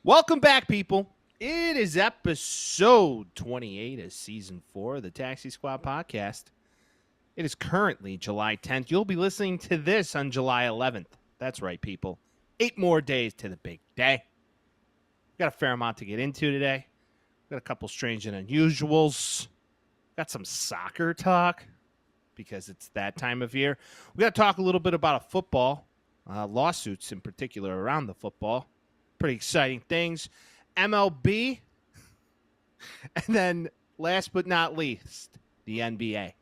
Welcome back, people. It is episode 28 of season 4 of the Taxi Squad podcast. It is currently July 10th. You'll be listening to this on July 11th. That's right, people. 8 more days to the big day. We got a fair amount to get into today. We got a couple strange and unusuals. Got some soccer talk because it's that time of year. We got to talk a little bit about football, lawsuits in particular around the football. Pretty exciting things. MLB. And then last but not least, the NBA.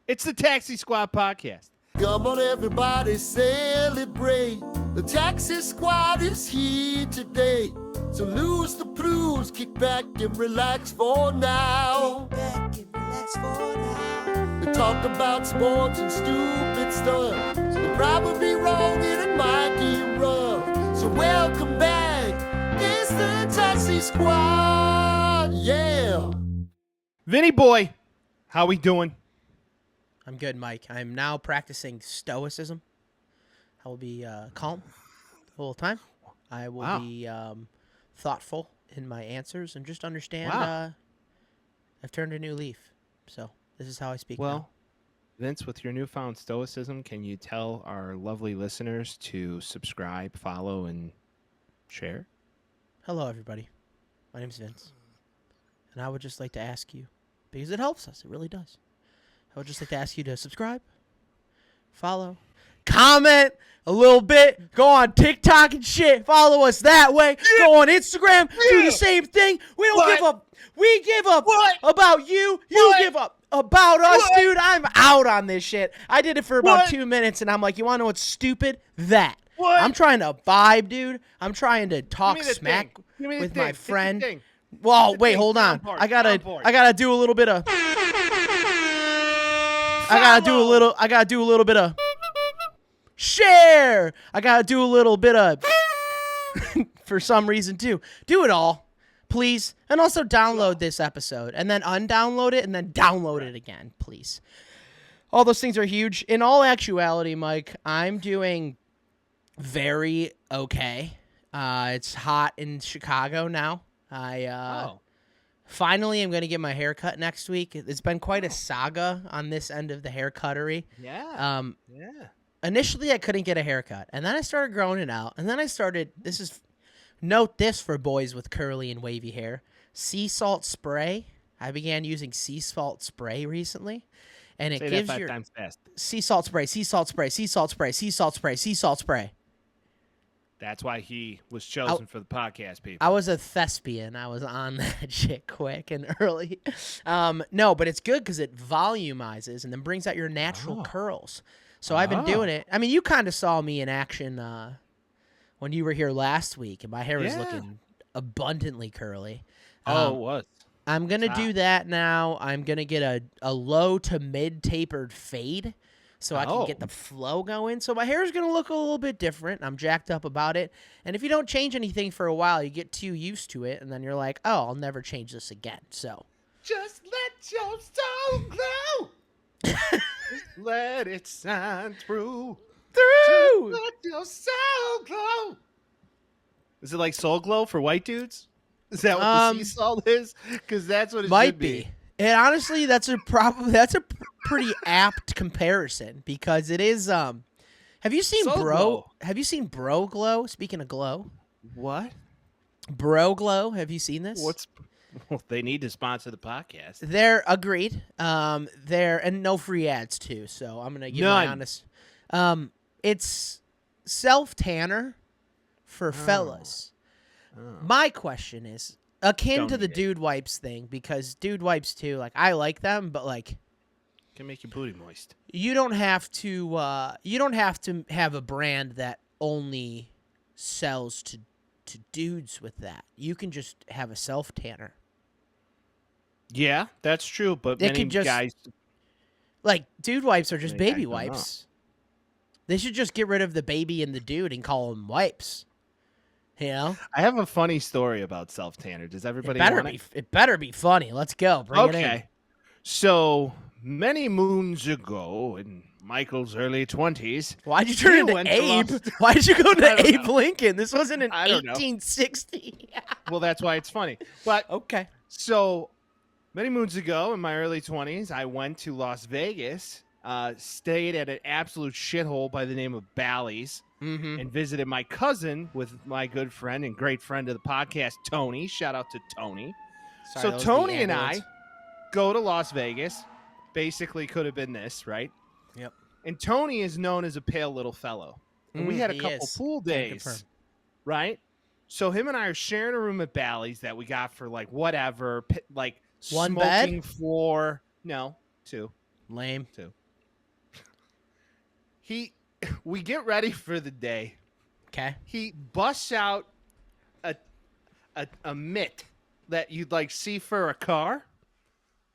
It's the Taxi Squad podcast. Come on, everybody, celebrate. The Taxi Squad is here today. So lose the blues, kick back and relax for now. Kick back and relax for now. They talk about sports and stupid stuff. They're probably wrong and it might get rough. So welcome back. It's the Taxi Squad. Yeah. Vinny boy, how we doing? I'm good, Mike. I'm now practicing stoicism. I will be calm the whole time. I will be thoughtful in my answers and just understand I've turned a new leaf. So this is how I speak now. Vince, with your newfound stoicism, can you tell our lovely listeners to subscribe, follow, and share? Hello, everybody. My name's Vince. And I would just like to ask you, because it helps us, it really does. I would just like to ask you to subscribe, follow, comment a little bit, go on TikTok and shit, follow us that way, go on Instagram, do the same thing. We don't give up. We give up about you. You give up about us, dude. I'm out on this shit. I did it for about 2 minutes, and I'm like, you want to know what's stupid? That. I'm trying to vibe, dude. I'm trying to talk smack with my friend. Well, wait, hold on. I gotta do a little bit of. I gotta do a little bit of share. I gotta do a little bit of for some reason too. Do it all, please, and also download this episode and then undownload it and then download it again, please. All those things are huge. In all actuality, Mike, I'm doing very okay. It's hot in Chicago now. Finally, I'm going to get my hair cut next week. It's been quite a saga on this end of the hair cuttery. Yeah. Initially, I couldn't get a haircut, and then I started growing it out, and then I started, note this for boys with curly and wavy hair, sea salt spray. I began using sea salt spray recently, and it gives you times fast. Sea salt spray, sea salt spray, sea salt spray, sea salt spray, sea salt spray. That's why he was chosen for the podcast, people. I was a thespian. I was on that shit quick and early. No, but it's good because it volumizes and then brings out your natural curls. So I've been doing it. I mean, you kind of saw me in action when you were here last week, and my hair was looking abundantly curly. It was. I'm going to do that now. I'm going to get a low to mid tapered fade. So I can get the flow going. So my hair is going to look a little bit different. I'm jacked up about it. And if you don't change anything for a while, you get too used to it. And then you're like, oh, I'll never change this again. So just let your soul glow. Just let it shine through. Just let your soul glow. Is it like Soul Glow for white dudes? Is that what the sea salt is? Because that's what it should be. And honestly, that's a pretty apt comparison because it is. Have you seen Glow. Have you seen Bro Glow? Speaking of glow, what? Bro Glow? Have you seen this? Well, they need to sponsor the podcast. They're agreed. They're and no free ads too. So I'm gonna give my honest. It's self tanner for fellas. My question is. Akin to the dude wipes thing, because dude wipes too, like I like them, but like can make your booty moist. You don't have to have a brand that only sells to dudes with that. You can just have a self tanner. Yeah, that's true, but many guys like dude wipes are just baby wipes. They should just get rid of the baby and the dude and call them wipes. You know? I have a funny story about self-tanner. Does everybody want it? It better be funny. Let's go. Bring it in. So, many moons ago in Michael's early 20s. Why'd you turn He into went to Abe? Los- Why'd you go I to don't Abe know. Lincoln? This wasn't in I don't know. 1860. Well, that's why it's funny. But Okay. so many moons ago in my early 20s, I went to Las Vegas, stayed at an absolute shithole by the name of Bally's, Mm-hmm. and visited my cousin with my good friend and great friend of the podcast, Tony. Shout out to Tony. So Tony and I go to Las Vegas. Basically could have been this, right? Yep. And Tony is known as a pale little fellow. And we had a he couple is. pool Can days, confirm. right? So him and I are sharing a room at Bally's that we got for like whatever, like One smoking bed? floor. No, two. Lame. We get ready for the day. Okay. He busts out a mitt that you'd like see for a car,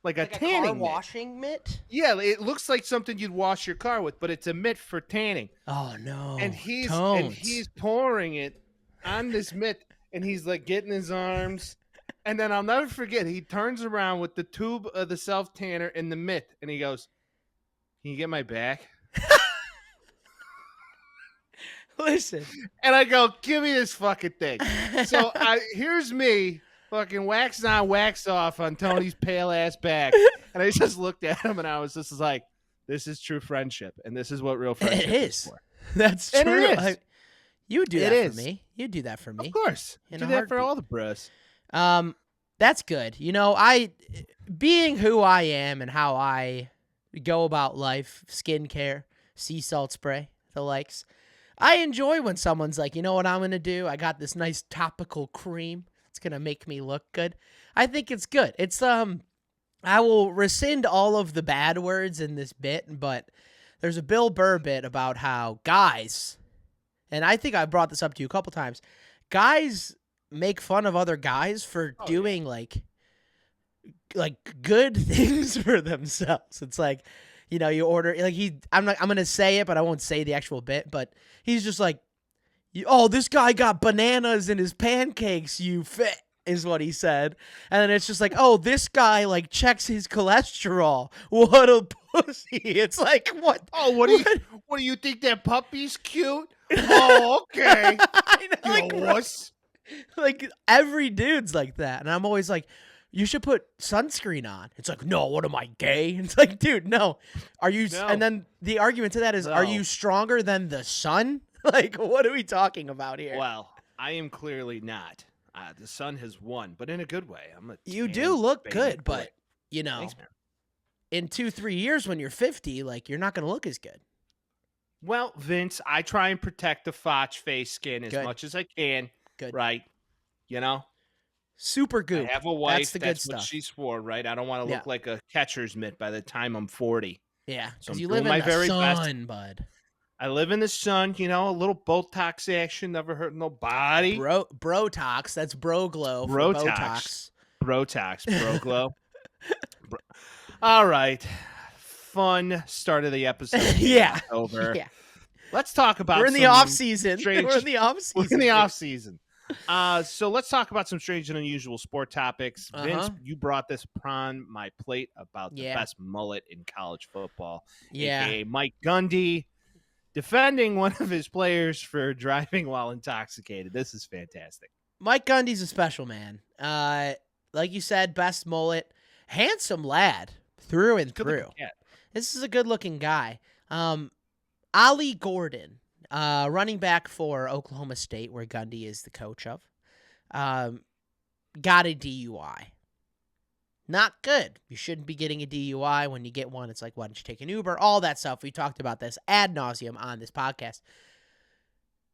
like a tanning mitt. washing mitt? Yeah, it looks like something you'd wash your car with, but it's a mitt for tanning. Oh no. And he's Tones. pouring it on this mitt, and he's like getting his arms. And then I'll never forget, he turns around with the tube of the self tanner in the mitt, and he goes, "Can you get my back?" Listen. And I go, "Give me this fucking thing." So here's me fucking wax on, wax off on Tony's pale ass back. And I just looked at him and I was just like, this is true friendship. And this is what real friendship is for. That's true. And it is. You would do It that is. for me. You'd do that for me. Of course. In Do a that for heartbeat. all the bros. That's good. You know, being who I am and how I go about life, skincare, sea salt spray, the likes. I enjoy when someone's like, you know what I'm going to do? I got this nice topical cream. It's going to make me look good. I think it's good. It's, I will rescind all of the bad words in this bit, but there's a Bill Burr bit about how guys, and I think I brought this up to you a couple times, guys make fun of other guys for doing like good things for themselves. It's like, you know, you order like I'm gonna say it, but I won't say the actual bit. But he's just like, "Oh, this guy got bananas in his pancakes. You fit," is what he said. And then it's just like, "Oh, this guy like checks his cholesterol. What a pussy!" It's like, what? Oh, what do you think that puppy's cute? Oh, okay. I know, You wuss. like every dude's like that, and I'm always like, you should put sunscreen on. It's like, no, what am I, gay? It's like, dude, no. Are you? No. And then the argument to that is, are No. you stronger than the sun? Like, what are we talking about here? Well, I am clearly not. The sun has won, but in a good way. I'm a You tan do look baby good, boy. but you know, Thanks, man. in 2-3 years when you're 50, like you're not gonna look as good. Well, Vince, I try and protect the Foch face skin as Good. much as I can. Good. Right? You know? Super goop. I have a wife. That's the good what stuff. she swore, right? I don't want to look Yeah. like a catcher's mitt by the time I'm 40. Yeah, So because I'm you doing live my in the very best. sun, bud. I live in the sun, you know, a little Botox action, never hurt nobody. Brotox. That's bro glow. For Brotox. Botox. Brotox, bro glow. All right. Fun start of the episode. Yeah. Over. Yeah. Let's talk about We're in the some off season. strange- We're in the off season. We're in the off season. So let's talk about some strange and unusual sport topics. Vince, you brought this upon my plate about the Yeah. best mullet in college football. Yeah. AKA Mike Gundy defending one of his players for driving while intoxicated. This is fantastic. Mike Gundy's a special man. Like you said, best mullet, handsome lad through and Good through. looking cat. This is a good-looking guy. Ollie Gordon, running back for Oklahoma State, where Gundy is the coach of, got a DUI. Not good. You shouldn't be getting a DUI. When you get one, it's like, why don't you take an Uber? All that stuff. We talked about this ad nauseum on this podcast.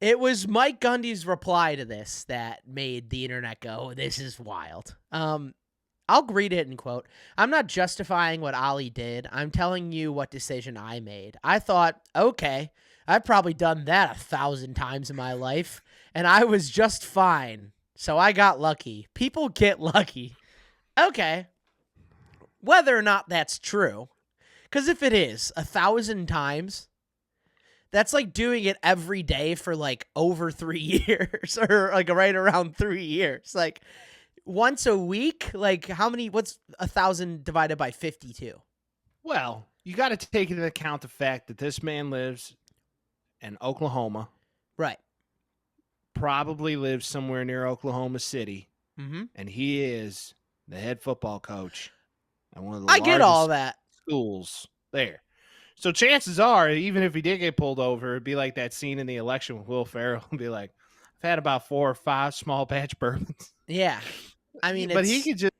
It was Mike Gundy's reply to this that made the internet go, this is wild. I'll read it and quote, "I'm not justifying what Ollie did. I'm telling you what decision I made. I thought, okay, I've probably done that 1,000 times in my life, and I was just fine. So I got lucky. People get lucky." Okay. Whether or not that's true, because if it is 1,000 times, that's like doing it every day for like over 3 years or like right around 3 years. Like once a week, like how many, what's 1,000 divided by 52? Well, you got to take into account the fact that this man lives in Oklahoma, Right. probably lives somewhere near Oklahoma City, Mm-hmm. and he is the head football coach at one of the I get all largest that. schools there. So chances are, even if he did get pulled over, it'd be like that scene in The Election with Will Ferrell and be like, I've had about 4 or 5 small batch bourbons. Yeah. I mean, But he could just,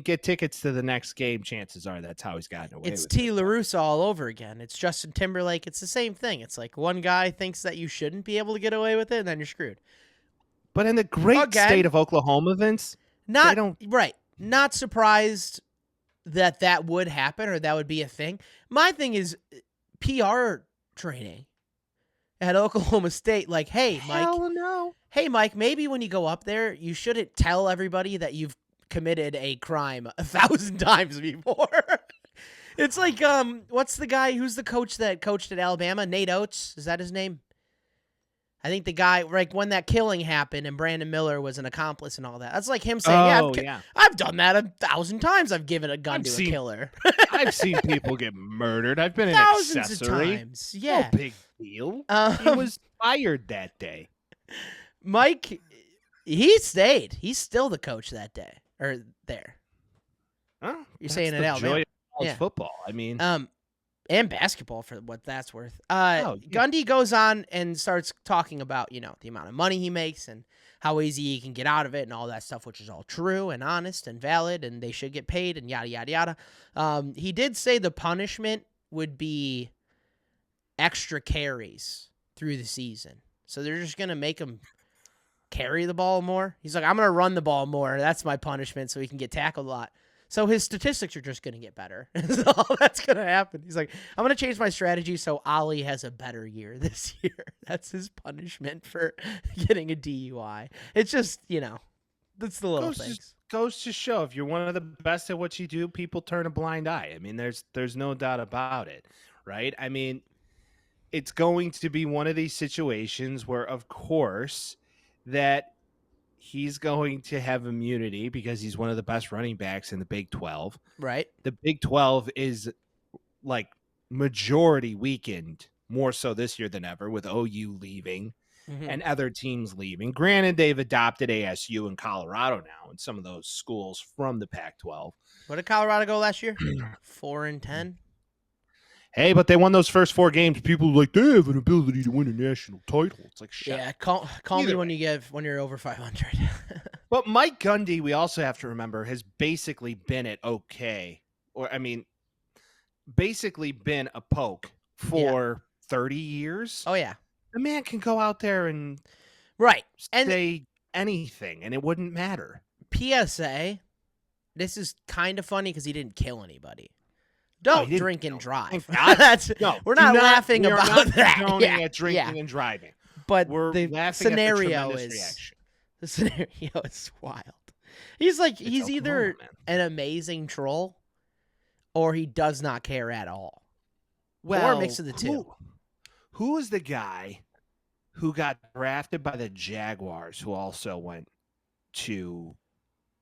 get tickets to the next game. Chances are that's how he's gotten away it's with T. it. LaRusso all over again. It's Justin Timberlake. It's the same thing. It's like one guy thinks that you shouldn't be able to get away with it, and then you're screwed. But in the great Again, state of Oklahoma, Vince, Not don't- right. Not surprised that would happen or that would be a thing. My thing is PR training at Oklahoma State. Like, hey, Mike. hell no. Hey, Mike, maybe when you go up there, you shouldn't tell everybody that you've committed a crime 1,000 times before. It's like, what's the guy who's the coach that coached at Alabama? Nate Oates? Is that his name? I think the guy, like, when that killing happened and Brandon Miller was an accomplice and all that. That's like him saying, I've done that 1,000 times. I've given a gun to a killer. I've seen people get murdered. I've been an Thousands accessory. of times. Yeah. No big deal. He was fired that day. Mike, he stayed. He's still the coach that day. Or there. Huh? You're saying That's in the Alabama. joy of college Yeah. football. I mean, And basketball for what that's worth. yeah. Gundy goes on and starts talking about, the amount of money he makes and how easy he can get out of it and all that stuff, which is all true and honest and valid, and they should get paid and yada, yada, yada. He did say the punishment would be extra carries through the season. So they're just going to make him carry the ball more. He's like, I'm going to run the ball more. That's my punishment so he can get tackled a lot. So his statistics are just going to get better. That's all that's going to happen. He's like, I'm going to change my strategy so Ollie has a better year this year. That's his punishment for getting a DUI. It's just, that's the little things. Goes to show, if you're one of the best at what you do, people turn a blind eye. I mean, there's no doubt about it, right? I mean, it's going to be one of these situations where, of course, that he's going to have immunity because he's one of the best running backs in the Big 12. Right. The Big 12 is like majority weakened, more so this year than ever, with OU leaving and other teams leaving. Granted, they've adopted ASU and Colorado now and some of those schools from the Pac-12. What did Colorado go last year? 4-10. Hey, but they won those first 4 games. People are like, they have an ability to win a national title. It's like, shut Yeah, up. call me Either when way. you're over 500. But Mike Gundy, we also have to remember, has basically been basically been a poke for 30 years. Oh yeah. The man can go out there and Right. And say anything, and it wouldn't matter. PSA, this is kind of funny because he didn't kill anybody. Don't didn't drink and kill. drive. Thank God. That's No, we're not laughing we are about not that. condoning Yeah, at drinking yeah. and driving. But We're the laughing scenario at the tremendous is reaction. the scenario is wild. He's like he's Oklahoma, either man. an amazing troll or he does not care at all. Well, or a mix of the two. Who is the guy who got drafted by the Jaguars who also went to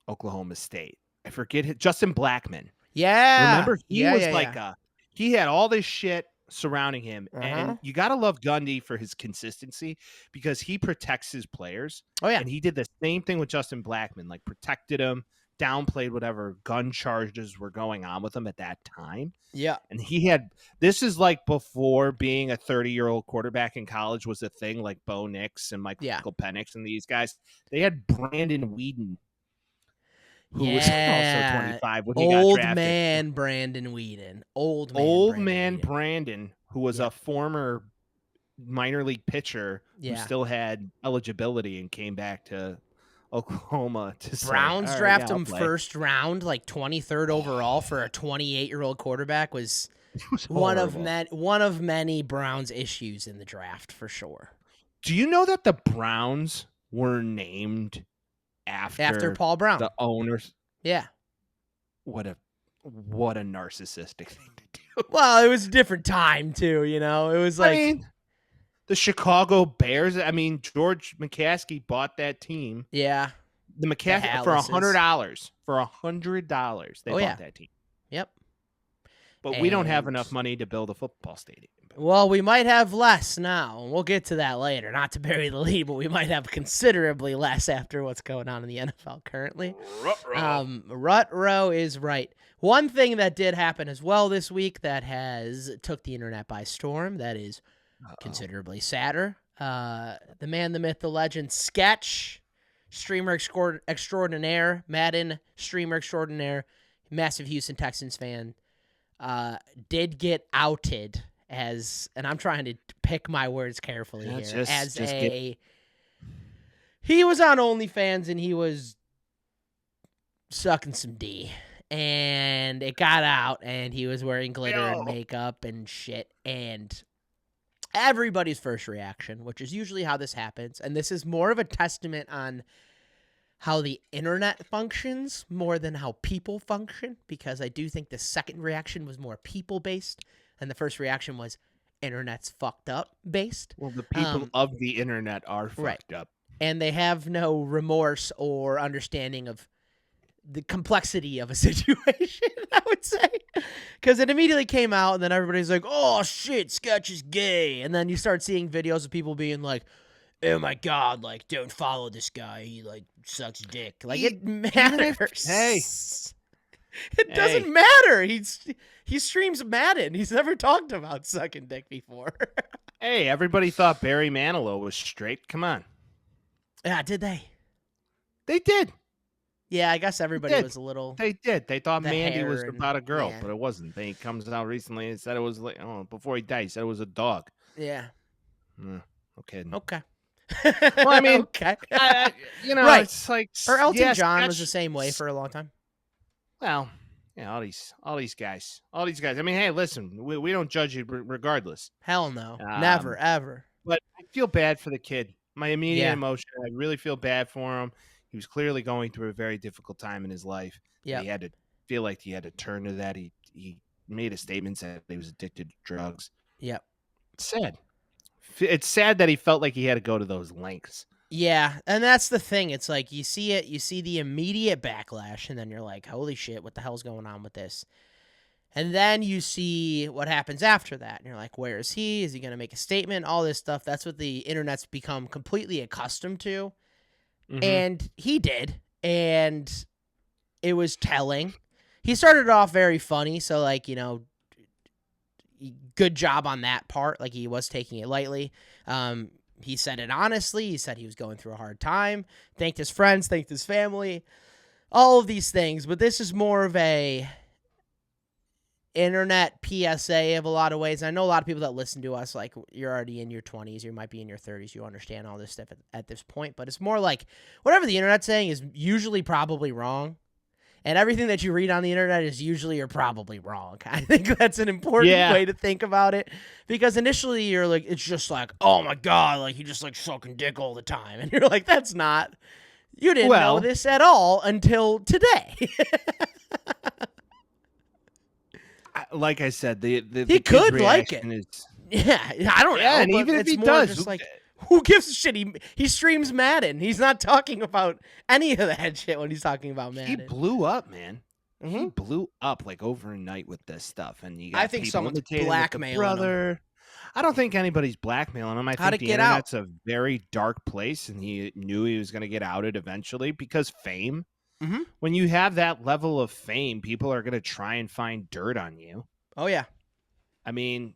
Oklahoma State? I forget it. Justin Blackmon. Yeah. Remember, he was yeah. he had all this shit surrounding him. Uh-huh. And you got to love Gundy for his consistency because he protects his players. Oh yeah. And he did the same thing with Justin Blackmon, like protected him, downplayed whatever gun charges were going on with him at that time. Yeah. And this is like before being a 30-year-old quarterback in college was a thing, like Bo Nix and Michael Penix and these guys. They had Brandon Whedon, who was also 25 when he got Old drafted. man Brandon Whedon. Old man Whedon. Brandon, who was a former minor league pitcher who still had eligibility and came back to Oklahoma to Browns draft him first round, like 23rd overall for a 28-year-old quarterback was one of many Browns issues in the draft for sure. Do you know that the Browns were named after Paul Brown, the owners? Yeah. What a narcissistic thing to do. Well, it was a different time too, It was like the Chicago Bears. George McCaskey bought that team. Yeah. The McCaskey for $100. For $100, they bought that team. Yep. But we don't have And- enough money to build a football stadium. Well, we might have less now, and we'll get to that later. Not to bury the lead, but we might have considerably less after what's going on in the NFL currently. Rut-row is right. One thing that did happen as well this week that has took the internet by storm, that is considerably sadder. The man, the myth, the legend, Sketch, streamer extraordinaire, Madden streamer extraordinaire, massive Houston Texans fan, did get outed as, and I'm trying to pick my words carefully here, he was on OnlyFans and he was sucking some D, and it got out, and he was wearing glitter and makeup and shit, and everybody's first reaction, which is usually how this happens, and this is more of a testament on how the internet functions more than how people function, because I do think the second reaction was more people-based, and the first reaction was internet's fucked up based. Well, the people of the internet are fucked up. And they have no remorse or understanding of the complexity of a situation, I would say. Because it immediately came out, and then everybody's like, oh, shit, Sketch is gay. And then you start seeing videos of people being like, oh, my God, like, don't follow this guy. He, like, sucks dick. Like, it matters. Hey. It doesn't matter. He streams Madden. He's never talked about sucking dick before. Hey, everybody thought Barry Manilow was straight. Come on. Yeah, did they? They did. Yeah, I guess everybody was a little. They did. They thought the Mandy hair was and- about a girl, yeah. but it wasn't. Then he comes out recently and said it was like, before he died, he said it was a dog. Yeah. Okay. Okay. Well, I mean, okay. Right. It's like, Or Elton yes, John was Sketch- the same way for a long time. Well, yeah, all these guys. I mean, hey, listen, we don't judge you regardless. Hell no. Never, ever. But I feel bad for the kid. My immediate Yeah. emotion, I really feel bad for him. He was clearly going through a very difficult time in his life. Yeah. He had to feel like he had to turn to that. He made a statement saying he was addicted to drugs. Yep. It's sad. It's sad that he felt like he had to go to those lengths. Yeah, and that's the thing. It's like you see the immediate backlash, and then you're like, holy shit, what the hell's going on with this? And then you see what happens after that, and you're like, where is he? Is he going to make a statement? All this stuff. That's what the internet's become completely accustomed to. Mhm. And he did, and it was telling. He started off very funny, so, like, good job on that part. Like, he was taking it lightly. He said it honestly. He said he was going through a hard time. Thanked his friends, thanked his family, all of these things. But this is more of a internet PSA of a lot of ways. I know a lot of people that listen to us, like, you're already in your 20s, you might be in your 30s, you understand all this stuff at this point. But it's more like whatever the internet's saying is usually probably wrong. And everything that you read on the internet is usually or probably wrong. I think that's an important way to think about it. Because initially you're like, it's just like, oh my God, like he just like sucking dick all the time. And you're like, that's not, you didn't know this at all until today. Like I said, the He could kid's like it. reaction Yeah, I don't know. Yeah, and but even if it's he more does, just like, who gives a shit? He streams Madden. He's not talking about any of that shit when he's talking about Madden. he blew up, man. He Mhm. blew up like overnight with this stuff, and you got I think people someone's imitating the blackmailing him. brother. I don't think anybody's blackmailing him. I How'd think it the get out? internet's a very dark place, and he knew he was going to get outed eventually because fame. Mhm. When you have that level of fame, people are going to try and find dirt on you. Oh, yeah. I mean,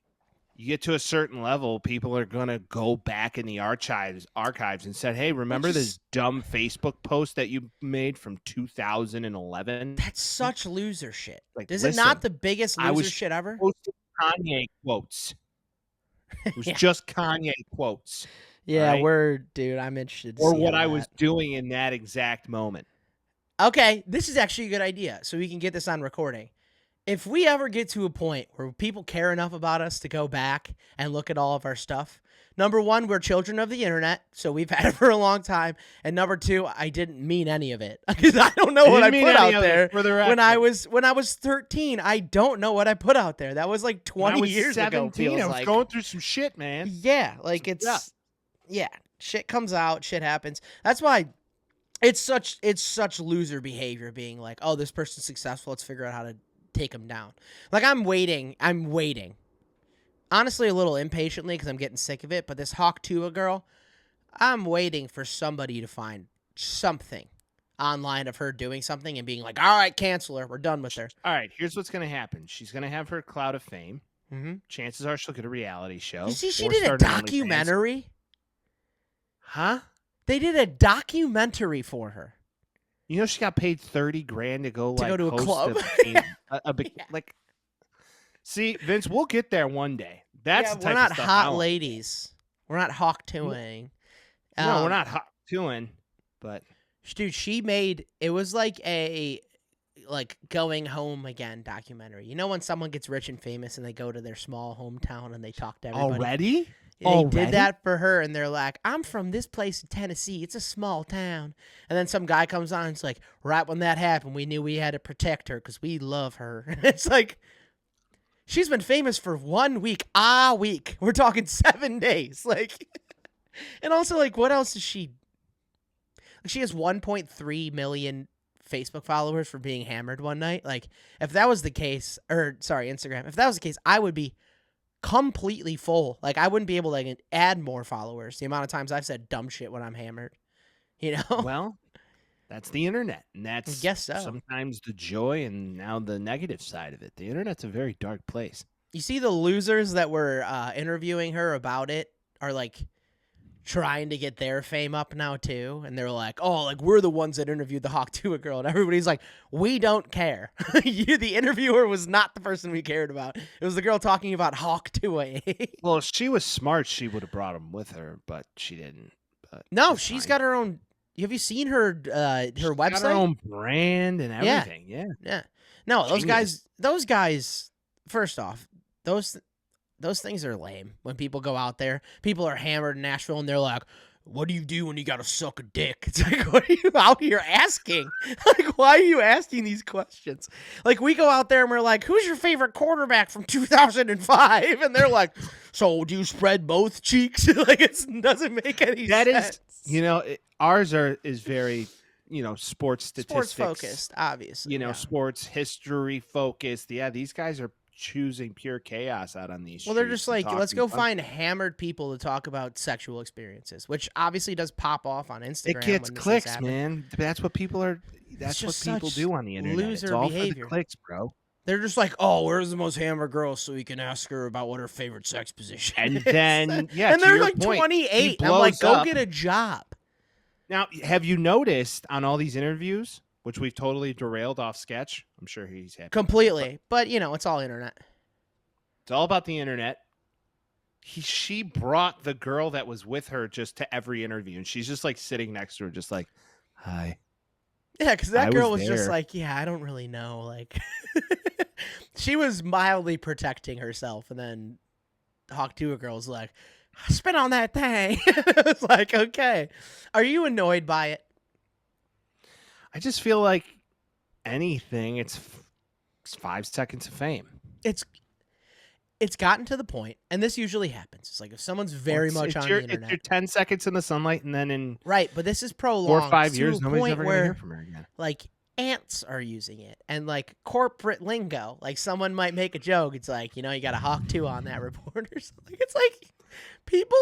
you get to a certain level, people are going to go back in the archives and said, hey, remember this dumb Facebook post that you made from 2011? That's such loser shit. Like, Is it listen, not the biggest I loser was shit ever? posting Kanye quotes. It was Yeah. just Kanye quotes. Yeah, right? dude, I'm interested to Or see what how I was that- doing in that exact moment. Okay, this is actually a good idea, so we can get this on recording. If we ever get to a point where people care enough about us to go back and look at all of our stuff, number one, we're children of the internet, so we've had it for a long time. And number two, I didn't mean any of it because I don't know what I didn't put mean any out of it, there for the when I record. was 13. I don't know what I put out there. That was like When I 20 was years 17, ago. Feels I was like. going through some shit, man. Yeah, like it's yeah, shit comes out, shit happens. That's why it's such loser behavior being like, oh, this person's successful, let's figure out how to take him down. Like, I'm waiting. Honestly, a little impatiently because I'm getting sick of it. But this Hawk Tuah girl, I'm waiting for somebody to find something online of her doing something and being like, all right, cancel her. We're done with her. All right, here's what's going to happen. She's going to have her cloud of fame. Mm-hmm. Chances are she'll get a reality show. You see, she or did a start an OnlyFans. documentary. Huh? They did a documentary for her. You know she got paid $30,000 to go To go to a host club. Like, see, Vince, we'll get there one day. That's the type we're not of stuff hot I want. ladies. We're not Hawk Tuahing. No, we're not hot doing, but Dude, she made it was like a going home again documentary. You know when someone gets rich and famous and they go to their small hometown and they talk to everybody? already? They did that for her, and they're like, I'm from this place in Tennessee. It's a small town. And then some guy comes on and it's like, right when that happened, we knew we had to protect her because we love her. It's like, she's been famous for 1 week. Week. We're talking 7 days. Like, and also, like, what else is she? Like, she has 1.3 million Facebook followers for being hammered one night. Like, if that was the case, Instagram, if that was the case, I would be completely full. Like, I wouldn't be able to like, add more followers. The amount of times I've said dumb shit when I'm hammered, you know? Well, that's the internet, and that's I guess so. sometimes the joy and now the negative side of it. The internet's a very dark place. You see the losers that were interviewing her about it are like trying to get their fame up now too, and they're like, oh, like we're the ones that interviewed the Hawk Tuah girl, and everybody's like, we don't care. The interviewer was not the person we cared about. It was the girl talking about Hawk Tuah. Well, if she was smart, she would have brought him with her, but she didn't. But No, it's she's fine. got her own. Have you seen her She's website? got her own brand and Yeah. everything. Yeah. No, Genius. those guys. First off, those things are lame. When people go out there, people are hammered in Nashville, and they're like, "What do you do when you gotta suck a dick?" It's like, what are you out here asking? Like, why are you asking these questions? Like, we go out there and we're like, "Who's your favorite quarterback from 2005?" And they're like, "So do you spread both cheeks?" Like, it doesn't make any That sense. is, ours is very, sports statistics. Sports focused, obviously. yeah. Sports history focused. Yeah, these guys are choosing pure chaos out on these. Well, they're streets just and like, let's talking go fun- find hammered people to talk about sexual experiences, which obviously does pop off on Instagram. It gets when this clicks, happen. man. That's what people are. That's what just people such do on the internet. loser It's all behavior. for the clicks, bro. They're just like, oh, where's the most hammered girl so we can ask her about what her favorite sex position And is. then, yeah, and to they're your like point, 28. he I'm like, blows go up. get a job. Now, have you noticed on all these interviews, which we've totally derailed off sketch? I'm sure he's happy. Completely. But, it's all internet. It's all about the internet. She brought the girl that was with her just to every interview, and she's just like sitting next to her, just like, hi. Yeah, because I that girl was was just there. like, yeah, I don't really know. Like, she was mildly protecting herself, and then Hawk Tuah girl's like, spit on that thing. I was like, okay. Are you annoyed by it? I just feel like anything, it's 5 seconds of fame. It's gotten to the point, and this usually happens. It's like if someone's very much on the internet. It's your 10 seconds in the sunlight, and then in Right, but this is prolonged 4 or 5 to years, a nobody's point ever going to where hear from her again. like ants are using it, and like corporate lingo. Like someone might make a joke. It's like, you got a Hawk Tuah on that report or something. It's like people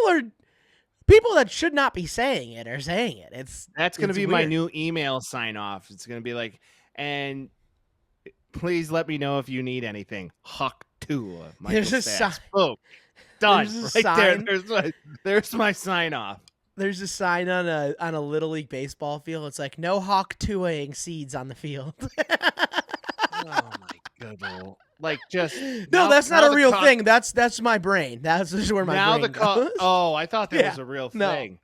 that should not be saying it are saying it. That's going to it's be my weird. new email sign off. It's going to be like, and please let me know if you need anything. Hawk Tuah. There's a Sachs. sign. Boom. Done. There's a Right there. sign. There's my sign off. There's a sign on a little league baseball field. It's like no Hawk Tuahing seeds on the field. Oh my good Lord. Like just No, that's not a real thing. That's my brain. That's just where my now brain the goes. Oh, I thought that Yeah. was a real No. thing.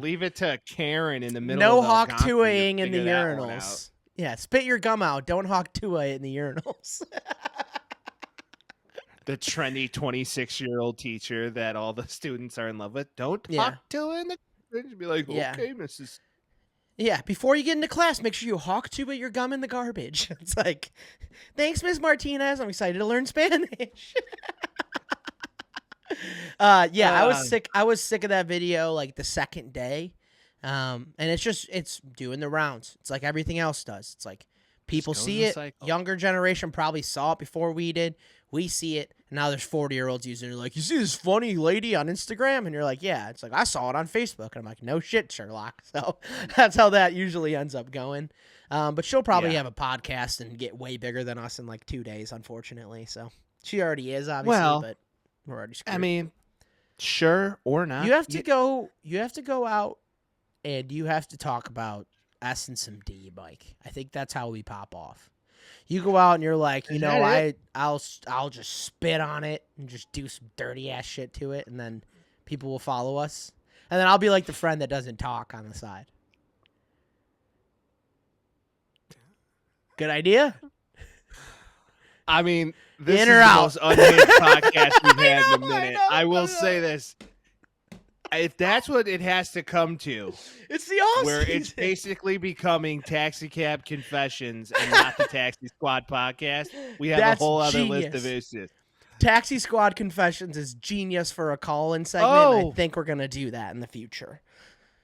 Leave it to Karen in the middle No of Hawk Algonquin to Tuahing in the figure that one out. urinals. Yeah, spit your gum out. Don't Hawk Tuah in the urinals. The trendy 26-year-old teacher that all the students are in love with. Don't Yeah. Hawk Tuah in the be like, Yeah. okay, Mrs. Yeah, before you get into class, make sure you Hawk Tuah your gum in the garbage. It's like, thanks, Ms. Martinez. I'm excited to learn Spanish. I was sick. I was sick of that video like the second day. And it's doing the rounds. It's like everything else does. It's like People goes see in a it. cycle. Younger generation probably saw it before we did. We see it. And now there's 40-year-olds using it. Like, you see this funny lady on Instagram? And you're like, yeah. It's like, I saw it on Facebook. And I'm like, no shit, Sherlock. So that's how that usually ends up going. But she'll probably have a podcast and get way bigger than us in like 2 days, unfortunately. So she already is, obviously, but we're already screwed. I mean, sure or not. You have to go out and you have to talk about S and some D, Mike. I think that's how we pop off. You go out and you're like, I'll just spit on it and just do some dirty ass shit to it, and then people will follow us. And then I'll be like the friend that doesn't talk on the side. Good idea? I mean, this In is or the out? most unhinged podcast we've had in a know, minute. I I will know. say this. If that's what it has to come to, It's the off where it's basically becoming Taxi Cab Confessions and not the Taxi Squad podcast, we have That's a whole other genius. list of issues. Taxi Squad Confessions is genius for a call-in segment. And I Oh. think we're going to do that in the future.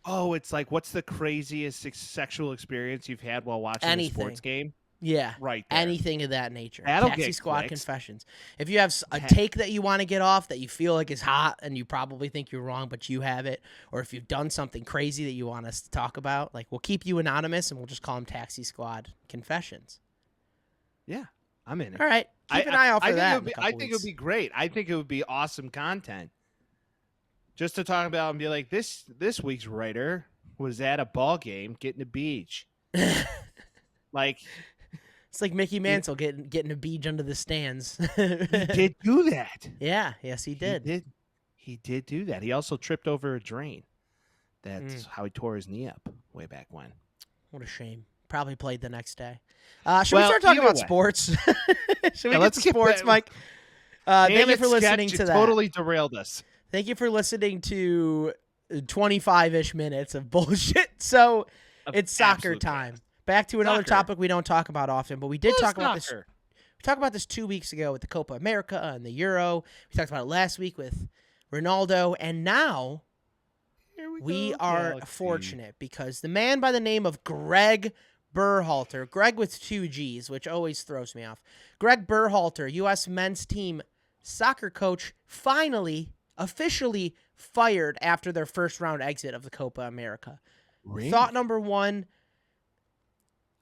Oh, it's like, what's the craziest sexual experience you've had while watching a sports game? Yeah. Right there. Anything of that nature. That'll Taxi get Squad clicks. Confessions. If you have a take that you want to get off that you feel like is hot and you probably think you're wrong, but you have it, or if you've done something crazy that you want us to talk about, like, we'll keep you anonymous and we'll just call them Taxi Squad Confessions. Yeah, I'm in it. All right. Keep an eye out for that. I think it would be great. I think it would be awesome content. Just to talk about and be like, this week's writer was at a ball game getting a beach. Like, It's like Mickey Mantle getting a beach under the stands. he did do that. Yeah. Yes, he did. He did do that. He also tripped over a drain. That's how he tore his knee up way back when. What a shame. Probably played the next day. Should we start talking either about way. sports? Should we let's get to get sports, back- Mike? Thank you for Sketch, listening you to that. Totally derailed us. Thank you for listening to 25-ish minutes of bullshit. So it's soccer absolute time. chaos. Back to another Soccer. topic we don't talk about often, but we did talk about this. Soccer. We talked about this 2 weeks ago with the Copa America and the Euro. We talked about it last week with Ronaldo, and now Here we go, are Galaxy. fortunate because the man by the name of Gregg Berhalter, Gregg with 2 G's, which always throws me off. Gregg Berhalter, U.S. men's team soccer coach, finally, officially fired after their first round exit of the Copa America. Really? Thought number one,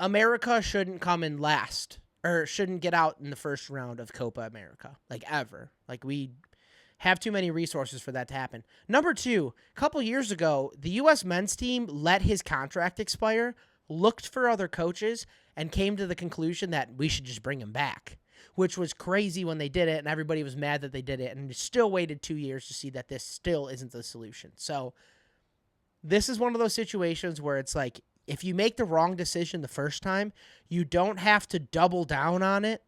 America shouldn't come in last or shouldn't get out in the first round of Copa America, like ever. Like, we have too many resources for that to happen. Number two, a couple years ago, the U.S. men's team let his contract expire, looked for other coaches, and came to the conclusion that we should just bring him back, which was crazy when they did it, and everybody was mad that they did it, and still waited 2 years to see that this still isn't the solution. So this is one of those situations where it's like, if you make the wrong decision the first time, you don't have to double down on it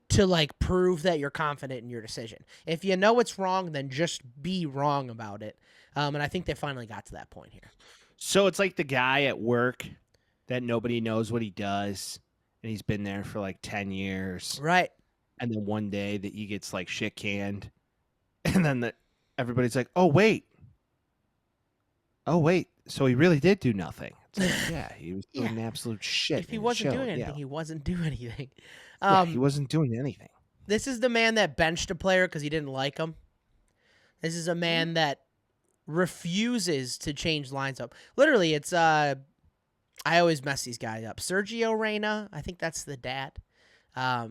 to, like, prove that you're confident in your decision. If you know it's wrong, then just be wrong about it. And I think they finally got to that point here. So it's like the guy at work that nobody knows what he does, and he's been there for like 10 years. Right. And then one day that he gets like shit canned, and then everybody's like, oh, wait. So he really did do nothing. It's like, yeah, he was doing absolute shit. If he and wasn't showed, doing anything, yeah. he wasn't doing anything. He wasn't doing anything. This is the man that benched a player because he didn't like him. This is a man that refuses to change lines up. Literally, it's I always mess these guys up. Sergio Reyna, I think that's the dad. I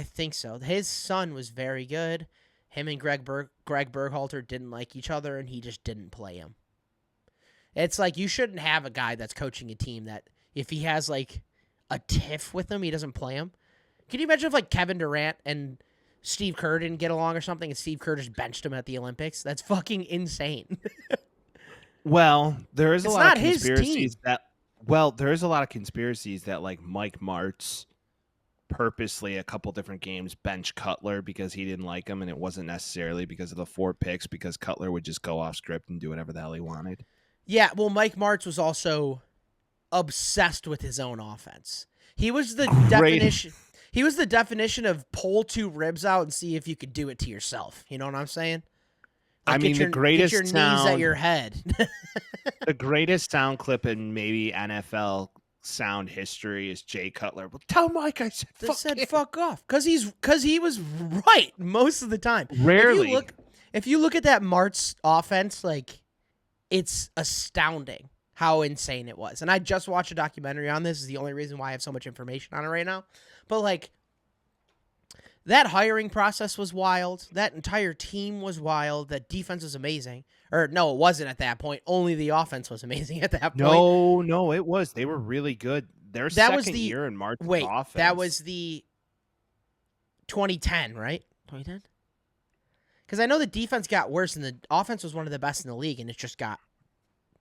think so. His son was very good. Him and Gregg Berhalter didn't like each other, and he just didn't play him. It's like, you shouldn't have a guy that's coaching a team that if he has like a tiff with him, he doesn't play him. Can you imagine if like Kevin Durant and Steve Kerr didn't get along or something, and Steve Kerr just benched him at the Olympics? That's fucking insane. Well, there is a It's lot not of his conspiracies team. that. Well, there is a lot of conspiracies that like Mike Martz purposely a couple different games bench Cutler because he didn't like him, and it wasn't necessarily because of the 4 picks, because Cutler would just go off script and do whatever the hell he wanted. Yeah, well, Mike Martz was also obsessed with his own offense. He was the definition. He was the definition of pull 2 ribs out and see if you could do it to yourself. You know what I'm saying? I mean, the greatest get your knees at sound- your head. The greatest sound clip in maybe NFL sound history is Jay Cutler. Well, tell Mike I said fuck off because he was right most of the time. Rarely. If you look at that Mart's offense, like it's astounding how insane it was. And I just watched a documentary on this. Is the only reason why I have so much information on it right now. But like that hiring process was wild. That entire team was wild. That defense was amazing. Or no, it wasn't at that point. Only the offense was amazing at that point. No, it was. They were really good. Their second year in Mart's offense. That was the 2010, right? 2010? Because I know the defense got worse and the offense was one of the best in the league, and it just got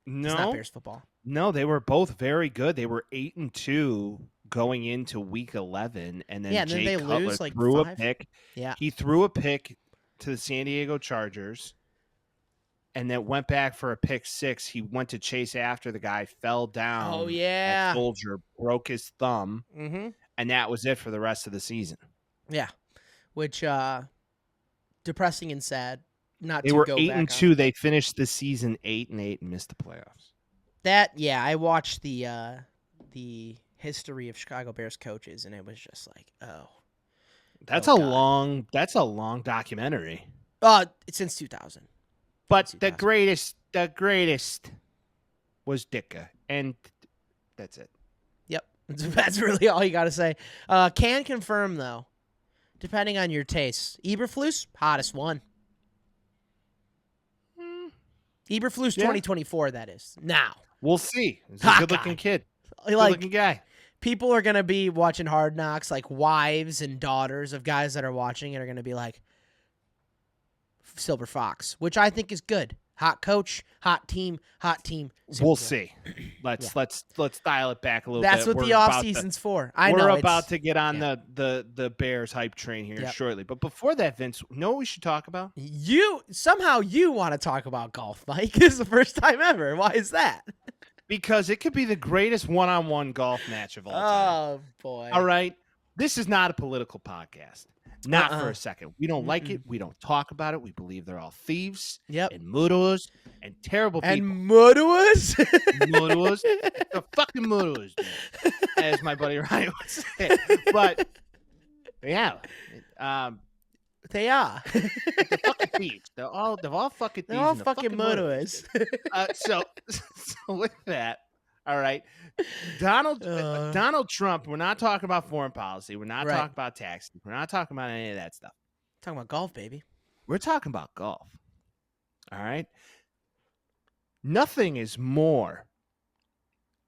it's not Bears football. No, they were both very good. They were 8-2 going into week 11, and then Jay Cutler threw a pick. Yeah, he threw a pick to the San Diego Chargers, and then went back for a pick 6. He went to chase after the guy, fell down. Oh yeah, Soldier broke his thumb, and that was it for the rest of the season. Yeah, which depressing and sad. They were 8-2. They finished the season 8-8 and missed the playoffs. I watched the history of Chicago Bears coaches, and it was just like, that's a long documentary. It's since 2000. But the greatest was Ditka, and that's it. Yep, that's really all you got to say. Can confirm though, depending on your tastes, Eberflus hottest one. Eberflus 2024, that is. Now. We'll see. He's a good-looking kid. Good-looking guy. People are going to be watching Hard Knocks, like wives and daughters of guys that are watching it are going to be like Silver Fox, which I think is good. Hot coach, hot team. We'll see. Let's dial it back a little bit. That's what the offseason's for. We're about to get on the Bears hype train here shortly. But before that, Vince, you know what we should talk about? You want to talk about golf, Mike. This is the first time ever. Why is that? Because it could be the greatest one-on-one golf match of all time. Oh, boy. All right. This is not a political podcast. Not for a second. We don't like it. We don't talk about it. We believe they're all thieves and murderers and terrible people. And murderers? Murderers. The fucking murderers, dude, as my buddy Ryan would say. But, yeah. They are. They're fucking thieves. They're all fucking thieves. They're all fucking murderers. So with that, all right. Donald Trump, we're not talking about foreign policy. We're not talking about taxes. We're not talking about any of that stuff. Talking about golf, baby. We're talking about golf. All right. Nothing is more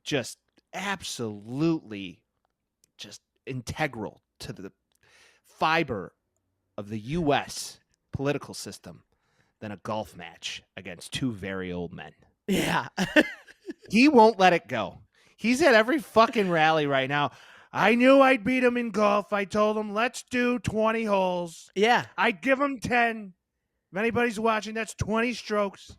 just absolutely just integral to the fiber of the U.S. political system than a golf match against two very old men. Yeah. He won't let it go. He's at every fucking rally right now. I knew I'd beat him in golf. I told him, let's do 20 holes. Yeah. I'd give him 10. If anybody's watching, that's 20 strokes.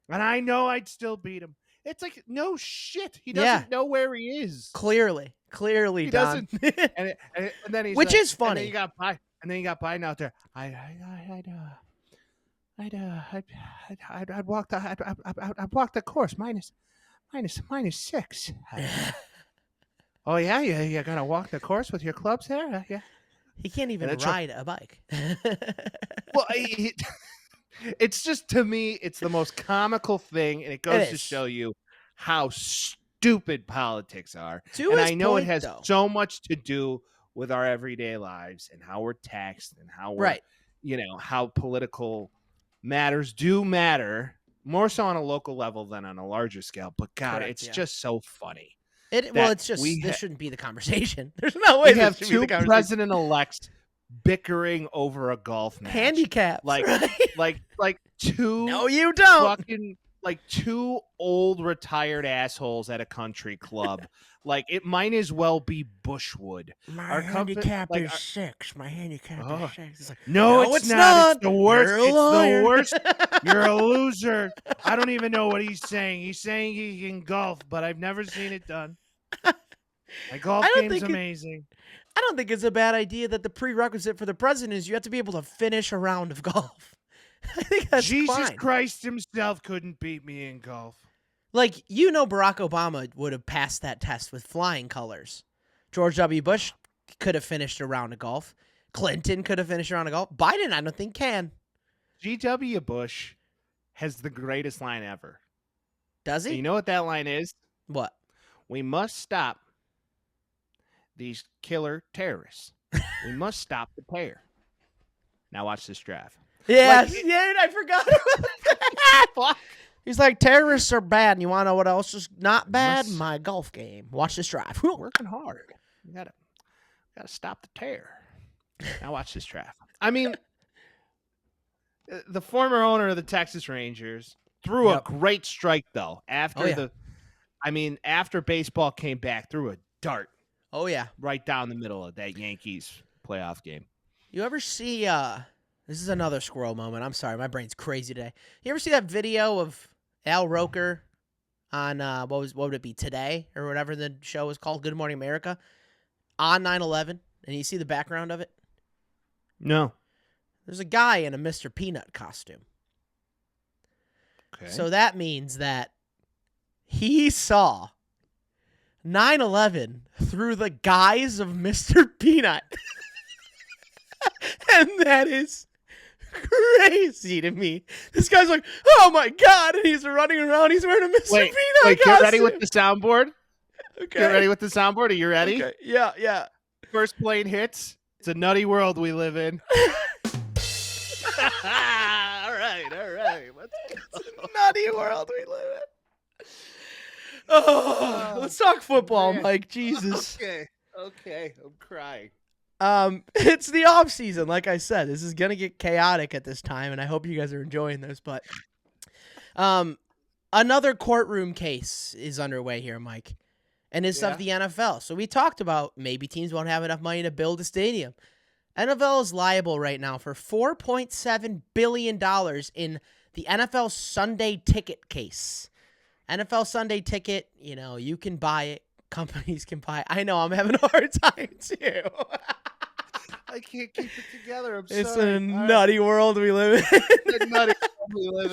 And I know I'd still beat him. It's like, no shit. He doesn't know where he is. Clearly, he Don. doesn't. and then he's which is funny. And then you got Biden out there. I'd walk the course minus 6. Oh yeah, you're gonna walk the course with your clubs there. Yeah. He can't even ride a bike. Well, it's just, to me, it's the most comical thing, and it goes to show you how stupid politics are. And I know it has so much to do with our everyday lives and how we're taxed and how we're, how political matters do matter, more so on a local level than on a larger scale. But God, it's just so funny. This shouldn't be the conversation. There's no way we have two president-elects bickering over a golf match. Handicap, like two. No, you don't. Fucking two old retired assholes at a country club. Like, it might as well be Bushwood. My handicap is 6. My handicap is 6. It's like, no, it's not. It's the worst. It's the worst. You're a loser. I don't even know what he's saying. He's saying he can golf, but I've never seen it done. My golf game's amazing. I don't think it's a bad idea that the prerequisite for the president is you have to be able to finish a round of golf. I think that's Jesus fine. Christ himself couldn't beat me in golf. Like, Barack Obama would have passed that test with flying colors. George W. Bush could have finished a round of golf. Clinton could have finished a round of golf. Biden, I don't think can. G.W. Bush has the greatest line ever. Does he? And you know what that line is? What? We must stop these killer terrorists. We must stop the pair. Now watch this draft. Yes. I forgot about that. He's like, terrorists are bad. And you want to know what else is not bad? My golf game. Watch this drive. Working hard. You gotta stop the tear. Now watch this draft. I mean, the former owner of the Texas Rangers threw a great strike though. After after baseball came back, threw a dart. Oh yeah, right down the middle of that Yankees playoff game. You ever see? This is another squirrel moment. I'm sorry, my brain's crazy today. You ever see that video of Al Roker on what would it be, Today or whatever the show was called, Good Morning America, on 9/11, and you see the background of it? No. There's a guy in a Mr. Peanut costume. Okay. So that means that he saw 9/11 through the guise of Mr. Peanut. And that is crazy to me. This guy's like, oh my God. And he's running around. He's wearing a Mr. Peanut costume. Get ready with the soundboard. Okay. Get ready with the soundboard. Are you ready? Okay. Yeah. First plane hits. It's a nutty world we live in. All right. Let's go. It's a nutty world we live in. Oh, let's talk football, man. Mike. Jesus. Okay. I'm crying. It's the off season. Like I said, this is gonna get chaotic at this time, and I hope you guys are enjoying this. But, another courtroom case is underway here, Mike, and it's of the NFL. So we talked about maybe teams won't have enough money to build a stadium. NFL is liable right now for $4.7 billion in the NFL Sunday Ticket case. NFL Sunday Ticket, you can buy it. Companies can buy it. I know, I'm having a hard time, too. I can't keep it together. I'm it's sorry. A nutty world we live in. It's a nutty world we live